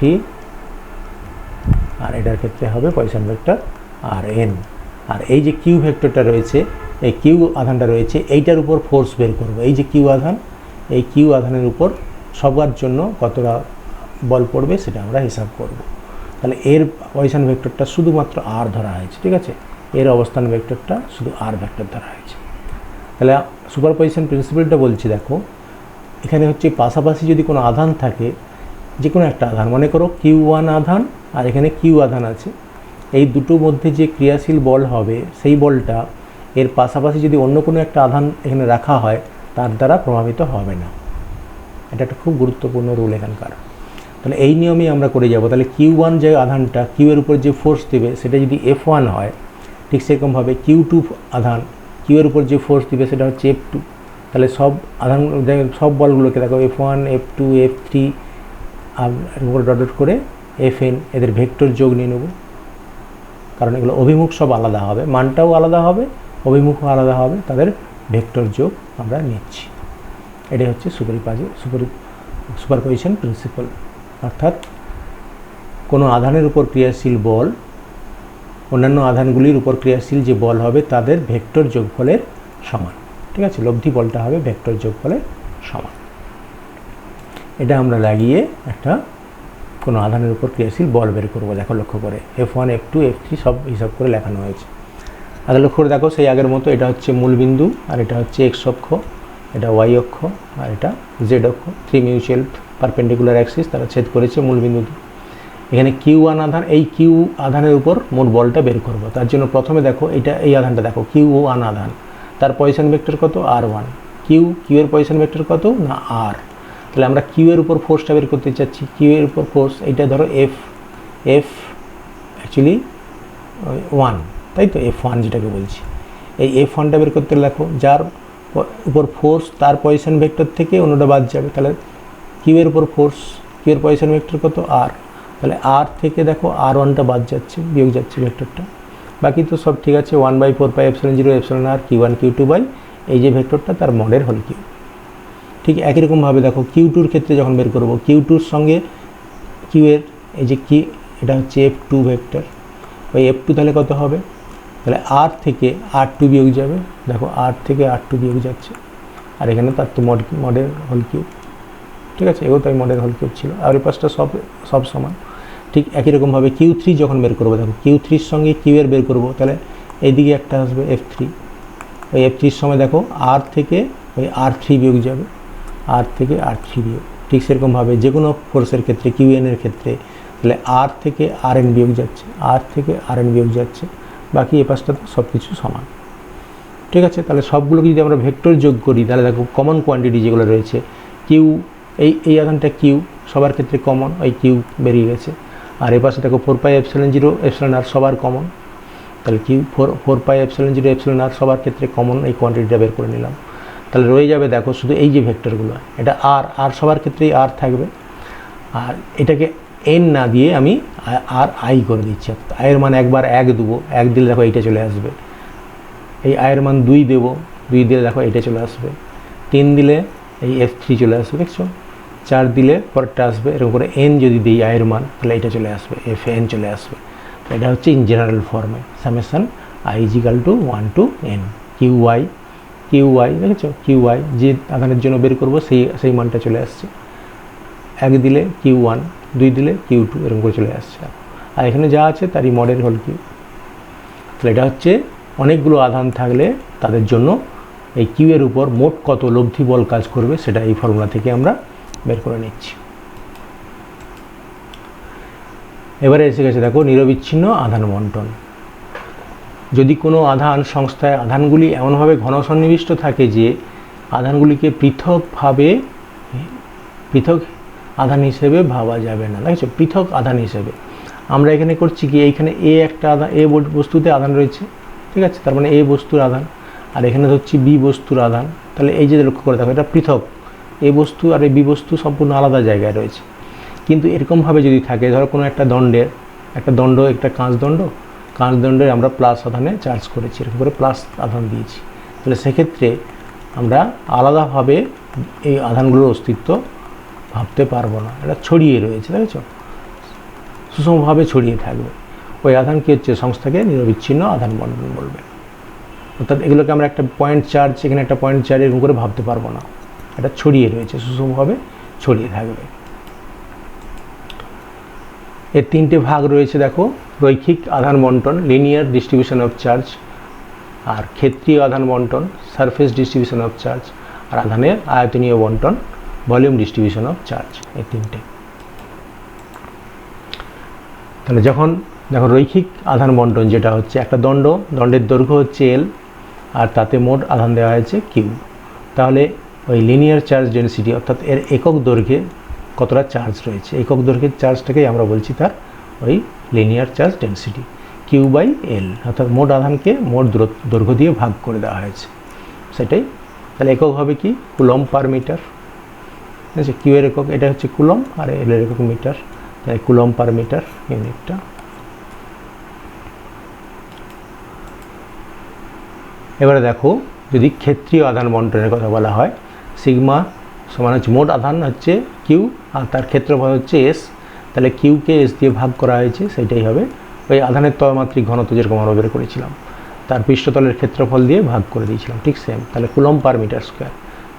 আর এটার ক্ষেত্রে হবে পজিশন ভেক্টর Rn। আর এই যে কিউ ভেক্টরটা রয়েছে, এই কিউ আধানটা রয়েছে, এইটার উপর ফোর্স বের করবো। এই যে কিউ আধান, এই কিউ আধানের উপর সবার জন্য কতটা বল পড়বে সেটা আমরা হিসাব করব। তাহলে এর পজিশন ভেক্টরটা শুধুমাত্র আর ধরা হয়েছে। ঠিক আছে, এর অবস্থান ভেক্টরটা শুধু আর ভেক্টর ধরা হয়েছে। তাহলে সুপারপজিশন প্রিন্সিপালটা বলছি, দেখো এখানে হচ্ছে পাশাপাশি যদি কোনো আধান থাকে, যে কোনো একটা আধান, মনে করো Q1 আধান আর এখানে কিউ আধান আছে, এই দুটোর মধ্যে যে ক্রিয়াশীল বল হবে সেই বলটা এর পাশাপাশি যদি অন্য কোনো একটা আধান এখানে রাখা হয় তার দ্বারা প্রভাবিত হবে না। এটা একটা খুব গুরুত্বপূর্ণ রুল এখানকার। তাহলে এই নিয়মেই আমরা করে যাব। তাহলে Q1 যে আধানটা, কিউ এর উপর যে ফোর্স দেবে সেটা যদি F1 হয়, ঠিক সেরকমভাবে Q2 আধান, কিউ এর উপর যে ফোর্স দিবে সেটা হচ্ছে F2। তাহলে সব আধান সব বলগুলোকে দেখো F1 F2 F3 এর উপর ডট ডট করে Fn এদের ভেক্টর যোগ নিয়ে নেব, কারণ এগুলো অভিমুখ সব আলাদা হবে, মানটাও আলাদা হবে, অভিমুখও আলাদা হবে, তাদের ভেক্টর যোগ আমরা নিচ্ছি। এটাই হচ্ছে সুপারপজিশন প্রিন্সিপাল। অর্থাৎ কোনো আধানের উপর ক্রিয়াশীল বল অন্যান্য আধানগুলির উপর ক্রিয়াশীল যে বল হবে তাদের ভেক্টর যোগফলের সমান। ঠিক আছে, লব্ধি বলটা হবে ভেক্টর যোগফলের সমান। এটা আমরা লাগিয়ে একটা কোনো আধানের উপর ক্রিয়াশীল বল বের করবো। দেখো লক্ষ্য করে F1 F2 F3 সব হিসাব করে লেখানো হয়েছে। আগে লক্ষ্য করে দেখো সেই আগের মতো, এটা হচ্ছে মূল বিন্দু, আর এটা হচ্ছে x অক্ষ, এটা y অক্ষ, আর এটা z অক্ষ। 3 মিউচুয়াল পারপেন্ডিকুলার অ্যাক্সিস তারা ছেদ করেছে মূল বিন্দুতে। এখানে Q1 আধান, এই Q আধানের উপর মোট বলটা বের করব। তার জন্য প্রথমে দেখো এই আধানটা দেখো Q1 আধান, তার পজিশন ভেক্টর কত R1। কিউ এর পজিশন ভেক্টর কত না R। তাহলে আমরা কিউ এর উপর ফোর্সটা বের করতে চাচ্ছি। কিউ এর উপর ফোর্স এইটা ধরো এফ অ্যাকচুয়ালি 1, তাই তো F1 যেটাকে বলছি। এই F1টা বের করতে লেখো, যার উপর ফোর্স তার পজিশন ভেক্টর থেকে অন্যটা বাদ যাবে। তাহলে কিউ এর উপর ফোর্স, কিউ এর পজিশন ভেক্টর কত R। তাহলে R থেকে দেখো R1টা বাদ যাচ্ছে, বিয়োগ যাচ্ছে ভেক্টরটা, বাকি তো সব ঠিক আছে। 1/4πε0 Q1 Q2 বাই এই যে ভেক্টরটা তার মডের হল কিউ। ঠিক একই রকমভাবে দেখো Q2-র ক্ষেত্রে যখন বের করবো, Q2-র সঙ্গে কিউ এর এই যে কি এটা হচ্ছে F2 ভেক্টর, ওই F2 তাহলে কত হবে, তাহলে R থেকে R2 বিয়োগ যাবে। দেখো R থেকে R2 বিয়োগ যাচ্ছে, আর এখানে তার তো মডের হল কিউ। ঠিক আছে, এও তাই মডের হল কিউ ছিল, আর এই পাশটা সব সমান। ঠিক একই রকমভাবে Q3 যখন বের করবো, দেখো Q3-র সঙ্গে কিউ এর বের করবো, তাহলে এইদিকে একটা আসবে F3, ওই F3-র সময় দেখো R থেকে ওই R3 বিয়োগ যাবে, R থেকে R3 বিয়োগ। ঠিক সেরকমভাবে যে কোনো ফোর্সের ক্ষেত্রে Qn এর ক্ষেত্রে তাহলে R থেকে Rn বিয়োগ যাচ্ছে, R থেকে Rn বিয়োগ যাচ্ছে, বাকি এ পাশটা তো সব কিছু সমান। ঠিক আছে, তাহলে সবগুলোকে যদি আমরা ভেক্টর যোগ করি, তাহলে দেখো কমন কোয়ান্টিটি যেগুলো রয়েছে, কিউ এই আধানটা কিউ সবার ক্ষেত্রে কমন, ওই কিউ বেরিয়ে গেছে। আর এ পাশে দেখো 4πε0 সবার কমন, তাহলে কিউ 4πε0 সবার ক্ষেত্রে কমন, এই কোয়ান্টিটিটা বের করে নিলাম। তাহলে রয়ে যাবে দেখো শুধু এই যে ভেক্টরগুলো, এটা আর সবার ক্ষেত্রেই আর থাকবে, আর এটাকে এন না দিয়ে আমি আর আই করে দিচ্ছি। আয়ের মান একবার 1 দেবো, 1 দিলে দেখো এইটা চলে আসবে। এই আয়ের মান 2 দেবো, 2 দিলে দেখো এইটা চলে আসবে। 3 দিলে এই F3 চলে আসবে, দেখছো। 4 দিলে পরেরটা আসবে, এরকম করে এন যদি দিই আয়ের মান, তাহলে এটা চলে আসবে, Fn চলে আসবে। এটা হচ্ছে ইন জেনারেল ফর্মে summation i = 1 to n QY, দেখেছো QY যে আধানের জন্য বের করবো সেই মানটা চলে আসছে। 1 দিলে Q1, 2 দিলে Q2, এরকম করে চলে আসছে। আর এখানে যা আছে তারই মডেল হল কিউ। তাহলে এটা হচ্ছে অনেকগুলো আধান থাকলে তাদের জন্য এই কিউ এর উপর মোট কত লব্ধি বল কাজ করবে সেটা এই ফর্মুলা থেকে আমরা বের করে নিচ্ছি। এবারে এসে গেছে দেখো নিরবিচ্ছিন্ন আধান বন্টন। যদি কোনো আধান সংস্থায় আধানগুলি এমনভাবে ঘন সন্নিবিষ্ট থাকে যে আধানগুলিকে পৃথক আধান হিসেবে ভাবা যাবে না, দেখছো, পৃথক আধান হিসেবে। আমরা এখানে করছি কি, এইখানে একটা আধান, বস্তুতে আধান রয়েছে, ঠিক আছে, তার মানে বস্তুর আধান, আর এখানে ধরছি বি বস্তুর আধান। তাহলে এই যে লক্ষ্য করে দেখো এটা পৃথক, বস্তু আর বি বস্তু সম্পূর্ণ আলাদা জায়গায় রয়েছে। কিন্তু এরকমভাবে যদি থাকে, ধরো কোনো একটা কাঁচদণ্ডের আমরা প্লাস আধানে চার্জ করেছি, এরকম করে প্লাস আধান দিয়েছি, তাহলে সেক্ষেত্রে আমরা আলাদাভাবে এই আধানগুলোর অস্তিত্ব ভাবতে পারবো না, এটা ছড়িয়ে রয়েছে, দেখেছো, সুষমভাবে ছড়িয়ে থাকবে। ওই আধান কি হচ্ছে, সংস্থাকে নিরবিচ্ছিন্ন আধান বন্টন বলবে। অর্থাৎ এগুলোকে আমরা একটা পয়েন্ট চার্জ, এখানে একটা পয়েন্ট চার্জ এরকম করে ভাবতে পারবো না, এটা ছড়িয়ে রয়েছে, সুষমভাবে ছড়িয়ে থাকবে। এর 3টে ভাগ রয়েছে দেখো, রৈখিক আধান বন্টন লিনিয়ার ডিস্ট্রিবিউশন অফ চার্জ, আর ক্ষেত্রীয় আধান বন্টন সারফেস ডিস্ট্রিবিউশন অফ চার্জ, আর আধানের আয়তনীয় বন্টন ভলিউম ডিস্ট্রিবিউশন অফ চার্জ, এই 3টে। তাহলে যখন দেখো রৈখিক আধান বন্টন যেটা হচ্ছে, একটা দণ্ডের দৈর্ঘ্য হচ্ছে L, আর তাতে মোট আধান দেওয়া হয়েছে Q। তাহলে ওই লিনিয়ার চার্জ ডেনসিটি অর্থাৎ এর একক দৈর্ঘ্যে কতটা চার্জ রয়েছে, একক দৈর্ঘ্যের চার্জটাকেই আমরা বলছি তার ওই linear charge density. Q q by l, অর্থাৎ মোট আধানকে মোট দৈর্ঘ্য দিয়ে ভাগ করে দেওয়া হয়েছে সেটাই। তাহলে একক হবে কি কুলম্ব পার মিটার, ঠিক আছে। কিউ এর একক এটা হচ্ছে কুলম্ব আর এল এর একক মিটার, তাই কুলম্ব পার মিটার ইউনিটটা। এবারে দেখো যদি ক্ষেত্রীয় আধান বন্টনের কথা বলা হয়, সিগমা সমান হচ্ছে মোট আধান হচ্ছে কিউ আর তার ক্ষেত্রফল হচ্ছে এস, তাহলে কিউকে এস দিয়ে ভাগ করা হয়েছে, সেটাই হবে ওই আধানের তড়মাত্রিক ঘনত্ব যেরকম আমরা বের করেছিলাম তার পৃষ্ঠতলের ক্ষেত্রফল দিয়ে ভাগ করে দিয়েছিলাম, ঠিক সেম। তাহলে coulomb per metre square,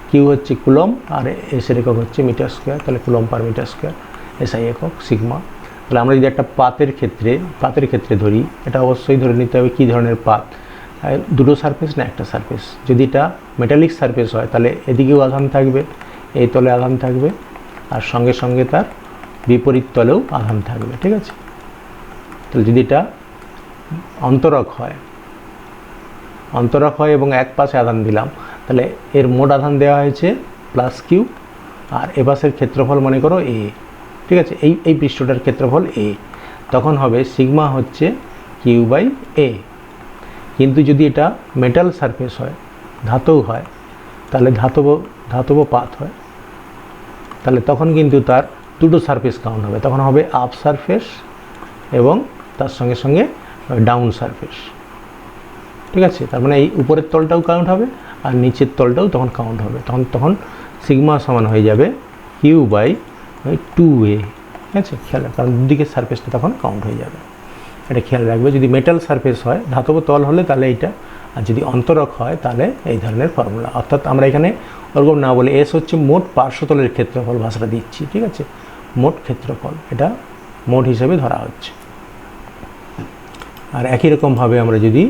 q হচ্ছে কুলম্ব আর এস এর একক হচ্ছে মিটার স্কোয়ার, তাহলে coulomb per metre square SI একক সিগমা। তাহলে আমরা যদি একটা পাতের ক্ষেত্রে ধরি, এটা অবশ্যই ধরে নিতে হবে কী ধরনের পাত, দুটো সারফেস না একটা সারফেস। যদি এটা মেটালিক সারফেস হয় তাহলে এদিকেও আধান থাকবে, এই তলে আধান থাকবে আর সঙ্গে সঙ্গে তার বিপরীত তলেও আধান থাকবে, ঠিক আছে। তাহলে যদি এটা অন্তরক হয় এবং এক পাশে আধান দিলাম, তাহলে এর মোট আধান দেওয়া হয়েছে প্লাস কিউ আর এ পাশের ক্ষেত্রফল মনে করো এ, ঠিক আছে। এই পৃষ্ঠটার ক্ষেত্রফল এ, তখন হবে সিগমা হচ্ছে কিউ বাই এ। কিন্তু যদি এটা মেটাল সারফেস হয়, ধাতব হয়, তাহলে ধাতব পাত হয়, তাহলে তখন কিন্তু তার দুটো সারফেস কাউন্ট হবে, তখন হবে আপ সারফেস এবং তার সঙ্গে সঙ্গে ডাউন সারফেস, ঠিক আছে। তার মানে এই উপরের তলটাও কাউন্ট হবে আর নিচের তলটাও তখন কাউন্ট হবে, তখন সিগমা সমান হয়ে যাবে কিউ বাই 2a, ঠিক আছে। খেয়াল, কারণ দুদিকের সারফেসটা তখন কাউন্ট হয়ে যাবে, এটা খেয়াল রাখবে। যদি মেটাল সারফেস হয়, ধাতব তল হলে তাহলে এইটা, আর যদি অন্তরক হয় তাহলে এই ধরনের ফর্মুলা। অর্থাৎ আমরা এখানে ওরকম না বলে এস হচ্ছে মোট পার্শ্বতলের ক্ষেত্রফল ভাষাটা দিচ্ছি, ঠিক আছে। মোট ক্ষেত্রফল এটা মোট হিসেবে ধরা হচ্ছে। আর একই রকমভাবে আমরা যদি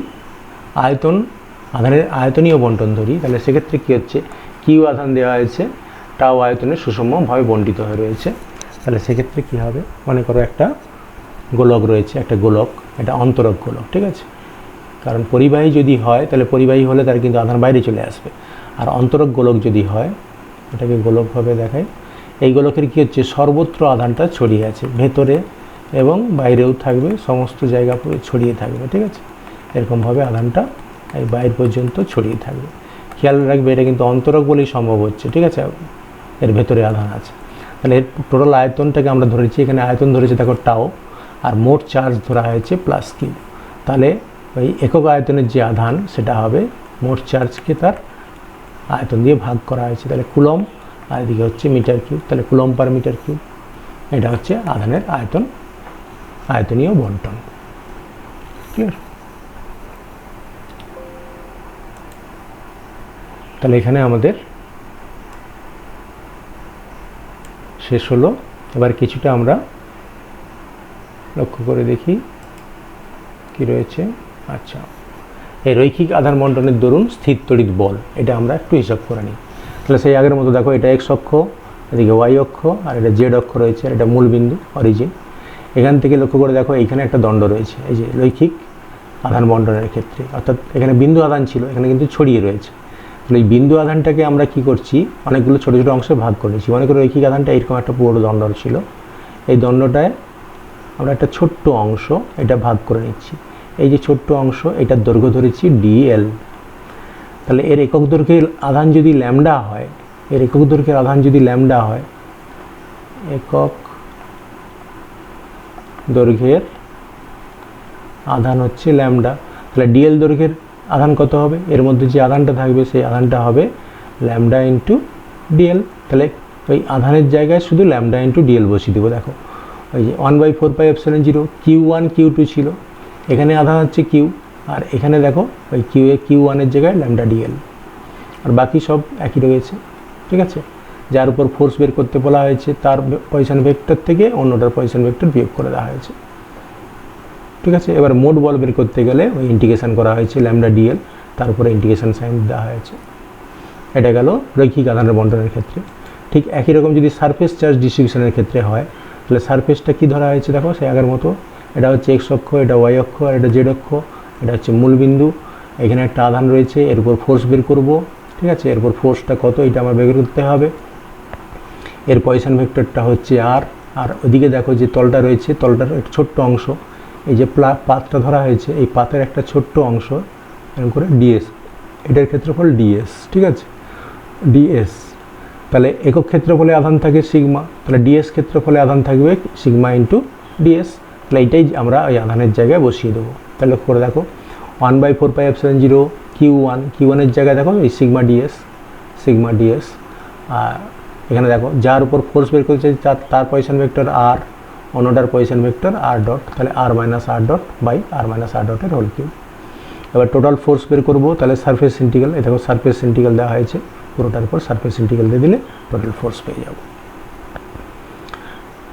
আধানের আয়তনীয় বন্টন ধরি, তাহলে সেক্ষেত্রে কী হচ্ছে, কিউ আধান দেওয়া হয়েছে, টাও আয়তনে সুষমভাবে বণ্টিত হয়ে রয়েছে। তাহলে সেক্ষেত্রে কী হবে, মনে করো একটা গোলক রয়েছে, একটা গোলক, এটা অন্তরক গোলক, ঠিক আছে। কারণ পরিবাহী যদি হয় তাহলে পরিবাহী হলে তার কিন্তু আধান বাইরে চলে আসবে, আর অন্তরক গোলক যদি হয়, এটাকে গোলকভাবে দেখায়, এই গোলকের কী হচ্ছে, সর্বত্র আধানটা ছড়িয়ে আছে, ভেতরে এবং বাইরেও থাকবে, সমস্ত জায়গা পুরো ছড়িয়ে থাকবে, ঠিক আছে। এরকমভাবে আধানটা এই বাইরে পর্যন্ত ছড়িয়ে থাকবে। খেয়াল রাখবে এটা কিন্তু অন্তরক বলেই সম্ভব হচ্ছে, ঠিক আছে, এর ভেতরে আধান আছে। তাহলে এর টোটাল আয়তনটাকে আমরা ধরেছি, এখানে আয়তন ধরেছে দেখো টাও, আর মোট চার্জ ধরা হয়েছে প্লাস কিউ। তাহলে ওই একক আয়তনের যে আধান সেটা হবে মোট চার্জকে তার আয়তন দিয়ে ভাগ করা হয়েছে, তাহলে কুলম্ব, আর এদিকে হচ্ছে মিটার কিউব, তাহলে কুলম্ব পার মিটার কিউব। এটা হচ্ছে আধানের আয়তনীয় বন্টন, ক্লিয়ার। তাহলে এখানে আমাদের শেষ হলো। এবার কিছুটা আমরা লক্ষ্য করে দেখি কি রয়েছে। আচ্ছা, এই রৈখিক আধান বন্টনের দরুন স্থির তড়িৎ বল, এটা আমরা একটু হিসাব করে নিই। তাহলে সেই আগের মতো দেখো, এটা এক্স অক্ষ, এদিকে ওয়াই অক্ষ, আর এটা জেড অক্ষ রয়েছে, আর এটা মূল বিন্দু অরিজিন। এখান থেকে লক্ষ্য করে দেখো এইখানে একটা দণ্ড রয়েছে, এই যে রৈখিক আধান বন্টনের ক্ষেত্রে, অর্থাৎ এখানে বিন্দু আধান ছিল, এখানে কিন্তু ছড়িয়ে রয়েছে। তাহলে এই বিন্দু আধানটাকে আমরা কি করছি, অনেকগুলো ছোটো ছোটো অংশে ভাগ করেছি। মনে করি রৈখিক আধানটা এরকম একটা পুরো দণ্ড ছিল, এই দণ্ডটায় আমরা একটা ছোট্ট অংশ এটা ভাগ করে নিচ্ছি। এই যে ছোট্ট অংশ, এটার দৈর্ঘ্য ধরেছি ডিএল। তাহলে এর একক দৈর্ঘ্যের আধান যদি ল্যামডা হয়, একক দৈর্ঘ্যের আধান হচ্ছে ল্যামডা, তাহলে ডিএল দৈর্ঘ্যের আধান কত হবে, এর মধ্যে যে আধানটা থাকবে সেই আধানটা হবে ল্যামডা ইন্টু ডিএল। তাহলে ওই আধানের জায়গায় শুধু ল্যামডা ইন্টু ডিএল বসিয়ে দেবো। দেখো ওই যে 1/4πε0 Q1 Q2 ছিল, এখানে আধান হচ্ছে কিউ, আর এখানে দেখো ওই Q1 জায়গায় ল্যামডা ডিএল, আর বাকি সব একই রয়েছে, ঠিক আছে। যার উপর ফোর্স বের করতে বলা হয়েছে তার পজিশন ভেক্টর থেকে অন্যটার পজিশন ভেক্টর বিয়োগ করে দেওয়া হয়েছে, ঠিক আছে। এবার মোট বল বের করতে গেলে ওই ইন্টিগ্রেশন করা হয়েছে ল্যামডা ডিএল, তারপরে ইন্টিগ্রেশন সাইন দেওয়া হয়েছে। এটা গেল রৈখিক আধানের বন্টনের ক্ষেত্রে। ঠিক একই রকম যদি সারফেস চার্জ ডিস্ট্রিবিউশনের ক্ষেত্রে হয়, তাহলে সারফেসটা কী ধরা হয়েছে দেখো সেই আগের মতো, এটা হচ্ছে এক্স অক্ষ, এটা ওয়াই অক্ষ, আর এটা জেড অক্ষ, এটা হচ্ছে মূল বিন্দু। এখানে একটা আধান রয়েছে, এর উপর ফোর্স বের করব, ঠিক আছে। এরপর ফোর্সটা কত এটা আমার বের করতে হবে। এর পজিশন ভেক্টরটা হচ্ছে আর ওদিকে দেখো যে তলটা রয়েছে, তলটার একটা ছোট্ট অংশ, এই যে পাতটা ধরা হয়েছে, এই পাতের একটা ছোট্ট অংশ এরকম করে ডিএস, এটার ক্ষেত্রফল ডিএস, ঠিক আছে, ডিএস। তাহলে একক ক্ষেত্রফলে আধান থাকে সিগমা, তাহলে ডিএস ক্ষেত্রফলে আধান থাকবে সিগমা ইন্টু ডিএস। তাহলে এইটাই আমরা ওই আধানের জায়গায় বসিয়ে দেবো। তাহলে করে দেখো 1/4πε0 Q1, Q1-এর জায়গায় দেখো এই সিগমা ডিএস। আর এখানে দেখো যার উপর ফোর্স বের করতে চাই তার পজিশন ভেক্টর আর, অন্যটার পজিশন ভেক্টর আর ডট, তাহলে r minus r dot by r minus r ডটের হোল কিউব। এবার টোটাল ফোর্স বের করবো, তাহলে সারফেস ইন্টিগ্রাল, এই দেখো সারফেস ইন্টিগ্রাল দেওয়া হয়েছে, পুরোটার উপর সারফেস ইন্টিগ্রাল দিয়ে দিলে টোটাল ফোর্স পেয়ে যাব।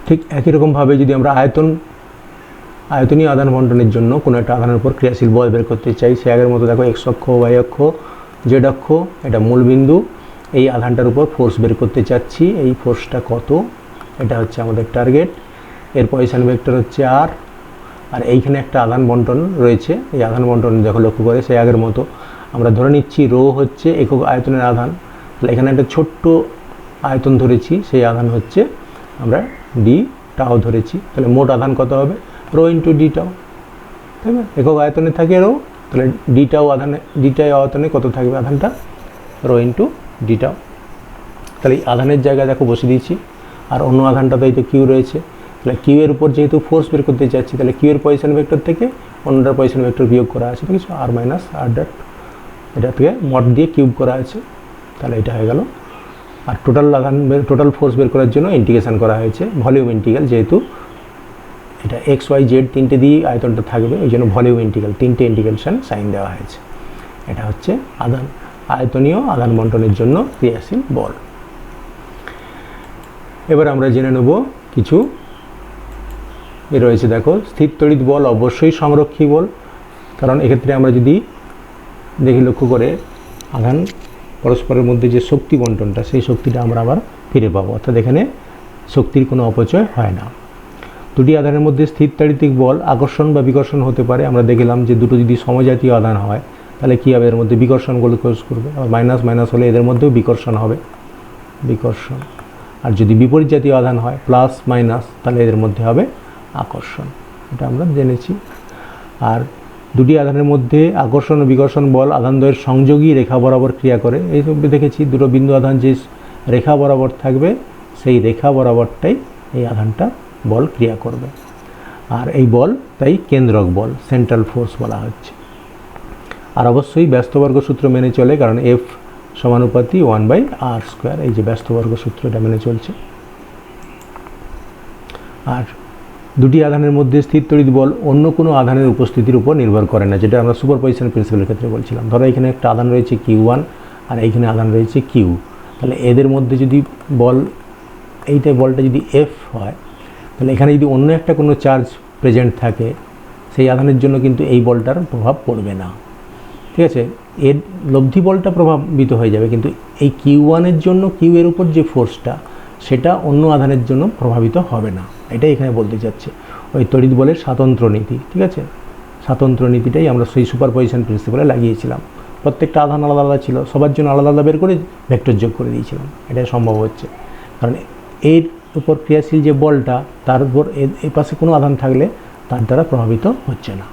ঠিক একই রকমভাবে যদি আমরা আয়তনীয় আধান বন্টনের জন্য কোনো একটা আধানের উপর ক্রিয়াশীল বল বের করতে চাই, সে আগের মতো দেখো এক্স অক্ষ, ওয়াই অক্ষ, জেড অক্ষ, এটা মূল বিন্দু, এই আধানটার উপর ফোর্স বের করতে চাচ্ছি। এই ফোর্সটা কত, এটা হচ্ছে আমাদের টার্গেট। এর পজিশন ভেক্টর হচ্ছে আর এইখানে একটা আধান বন্টন রয়েছে। এই আধান বন্টন দেখো লক্ষ্য করে সেই আগের মতো আমরা ধরে নিচ্ছি রো হচ্ছে একক আয়তনের আধান, তাহলে এখানে একটা ছোট্ট আয়তন ধরেছি, সেই আধান হচ্ছে আমরা ডি টাও ধরেছি। তাহলে মোট আধান কত হবে, রো ইন্টু ডি টাও, তাই না? একক আয়তনে থাকে রো, তাহলে ডি টাও আয়তনে কত থাকবে আধানটা, রো ইন্টু ডি টাও। তাহলে এই আধানের জায়গায় দেখো বসে দিয়েছি। আর অন্য আধানটাতে এই তো কিউ রয়েছে, তাহলে কিউ এর উপর যেহেতু ফোর্স বের করতে চাচ্ছি, তাহলে কিউ এর পজিশন ভেক্টর থেকে অন্যটার পজিশন ভেক্টর বিয়োগ করা আছে, ঠিক আছে, আর মাইনাস আর ডট, এটা থেকে মড দিয়ে কিউব করা আছে, তাহলে এটা হয়ে গেল। আর টোটাল ফোর্স বের করার জন্য ইন্টিগ্রেশন করা হয়েছে, ভলিউম ইন্টিগ্রাল, যেহেতু এটা এক্স ওয়াই জেড তিনটে দিয়ে আয়তনটা থাকবে, এই জন্য ভলিউম ইন্টিগ্রাল, তিনটে ইন্টিগ্রেশন সাইন দেওয়া হয়েছে। এটা হচ্ছে আয়তনীয় আধান বন্টনের জন্য ক্রিয়াশীল বল। এবার আমরা জেনে নেব কিছু রয়েছে। দেখো স্থির তড়িৎ বল অবশ্যই সংরক্ষী বল, কারণ এক্ষেত্রে আমরা যদি দেখি লক্ষ্য করে আধান পরস্পরের মধ্যে যে শক্তি বন্টনটা, সেই শক্তিটা আমরা আবার ফিরে পাবো, অর্থাৎ এখানে শক্তির কোনো অপচয় হয় না। দুটি আধানের মধ্যে স্থির তাড়িতিক বল আকর্ষণ বা বিকর্ষণ হতে পারে। আমরা দেখলাম যে দুটো যদি সমজাতীয় আধান হয় তাহলে কী হবে, এর মধ্যে বিকর্ষণগুলো ক্রস করবে, আর মাইনাস মাইনাস হলে এদের মধ্যেও বিকর্ষণ হবে, বিকর্ষণ। আর যদি বিপরীত জাতীয় আধান হয় প্লাস মাইনাস, তাহলে এদের মধ্যে হবে আকর্ষণ, এটা আমরা জেনেছি। আর দুটি আধানের মধ্যে আকর্ষণ ও বিকর্ষণ বল আধানদ্বয়ের সংযোগী রেখা বরাবর ক্রিয়া করে। এই সব দেখেছি, দুটো বিন্দু আধান যে রেখা বরাবর থাকবে সেই রেখা বরাবরটাই এই আধানটা বল ক্রিয়া করবে। আর এই বল তাই কেন্দ্রক বল, সেন্ট্রাল ফোর্স বলা হচ্ছে। আর অবশ্যই ব্যস্তবর্গ সূত্র মেনে চলে, কারণ এফ সমানুপাতি 1/r², এই যে ব্যস্তবর্গ সূত্র এটা মেনে চলছে। আর দুটি আধানের মধ্যে স্থির তড়িৎ বল অন্য কোনো আধানের উপস্থিতির উপর নির্ভর করে না, যেটা আমরা সুপারপজিশন প্রিন্সিপালের ক্ষেত্রে বলছিলাম। ধরো এখানে একটা আধান রয়েছে Q1 আর এইখানে আধান রয়েছে Q, তাহলে এদের মধ্যে যদি বলটা যদি F হয়, তাহলে এখানে যদি অন্য একটা কোনো চার্জ প্রেজেন্ট থাকে, সেই আধানের জন্য কিন্তু এই বলটার প্রভাব পড়বে না, ঠিক আছে। এর লব্ধি বলটা প্রভাবিত হয়ে যাবে, কিন্তু এই Q1-এর জন্য কিউ এর উপর যে ফোর্সটা, সেটা অন্য আধানের জন্য প্রভাবিত হবে না, এটাই এখানে বলতে চাচ্ছে। ওই তড়িৎ বলের স্বাতন্ত্র নীতি, ঠিক আছে, স্বাতন্ত্র নীতিটাই আমরা সেই সুপারপজিশন প্রিন্সিপালে লাগিয়েছিলাম। প্রত্যেকটা আধান আলাদা আলাদা ছিল, সবার জন্য আলাদা আলাদা বের করে ভেক্টর যোগ করে দিয়েছিলাম, এটাই সম্ভব হচ্ছে। কারণ এর উপর ক্রিয়াশীল যে বলটা, তার উপর এই পাশে কোনো আধান থাকলে তার দ্বারা প্রভাবিত হচ্ছে না।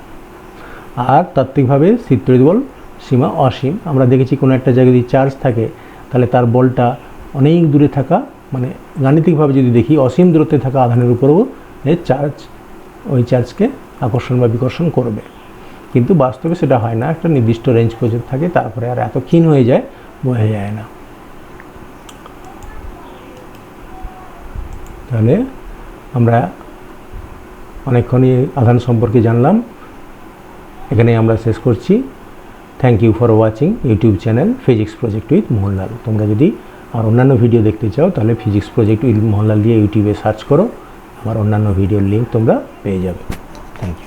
আর তাত্ত্বিকভাবে স্থির তড়িৎ বল সীমা অসীম। আমরা দেখেছি কোনো একটা জায়গায় যদি চার্জ থাকে, তাহলে তার বলটা অনেক দূরে থাকা, মানে গাণিতিকভাবে যদি দেখি অসীম দূরত্বে থাকা আধানের উপরেও এর চার্জ ওই চার্জকে আকর্ষণ বা বিকর্ষণ করবে, কিন্তু বাস্তবে সেটা হয় না, একটা নির্দিষ্ট রেঞ্জ পর্যন্ত থাকে, তারপরে আর এত ক্ষীণ হয়ে যায়, বোঝা যায় না। তাহলে আমরা অনেকক্ষণই আধান সম্পর্কে জানলাম, এখানে আমরা শেষ করছি। Thank you for watching YouTube channel physics project with Mohanlal. তোমরা যদি আর অন্যান্য ভিডিও দেখতে চাও তাহলে ফিজিক্স প্রজেক্ট উইথ মোহনলাল দিয়ে ইউটিউবে সার্চ করো, আমার অন্যান্য ভিডিওর লিঙ্ক তোমরা পেয়ে যাবে। Thank you.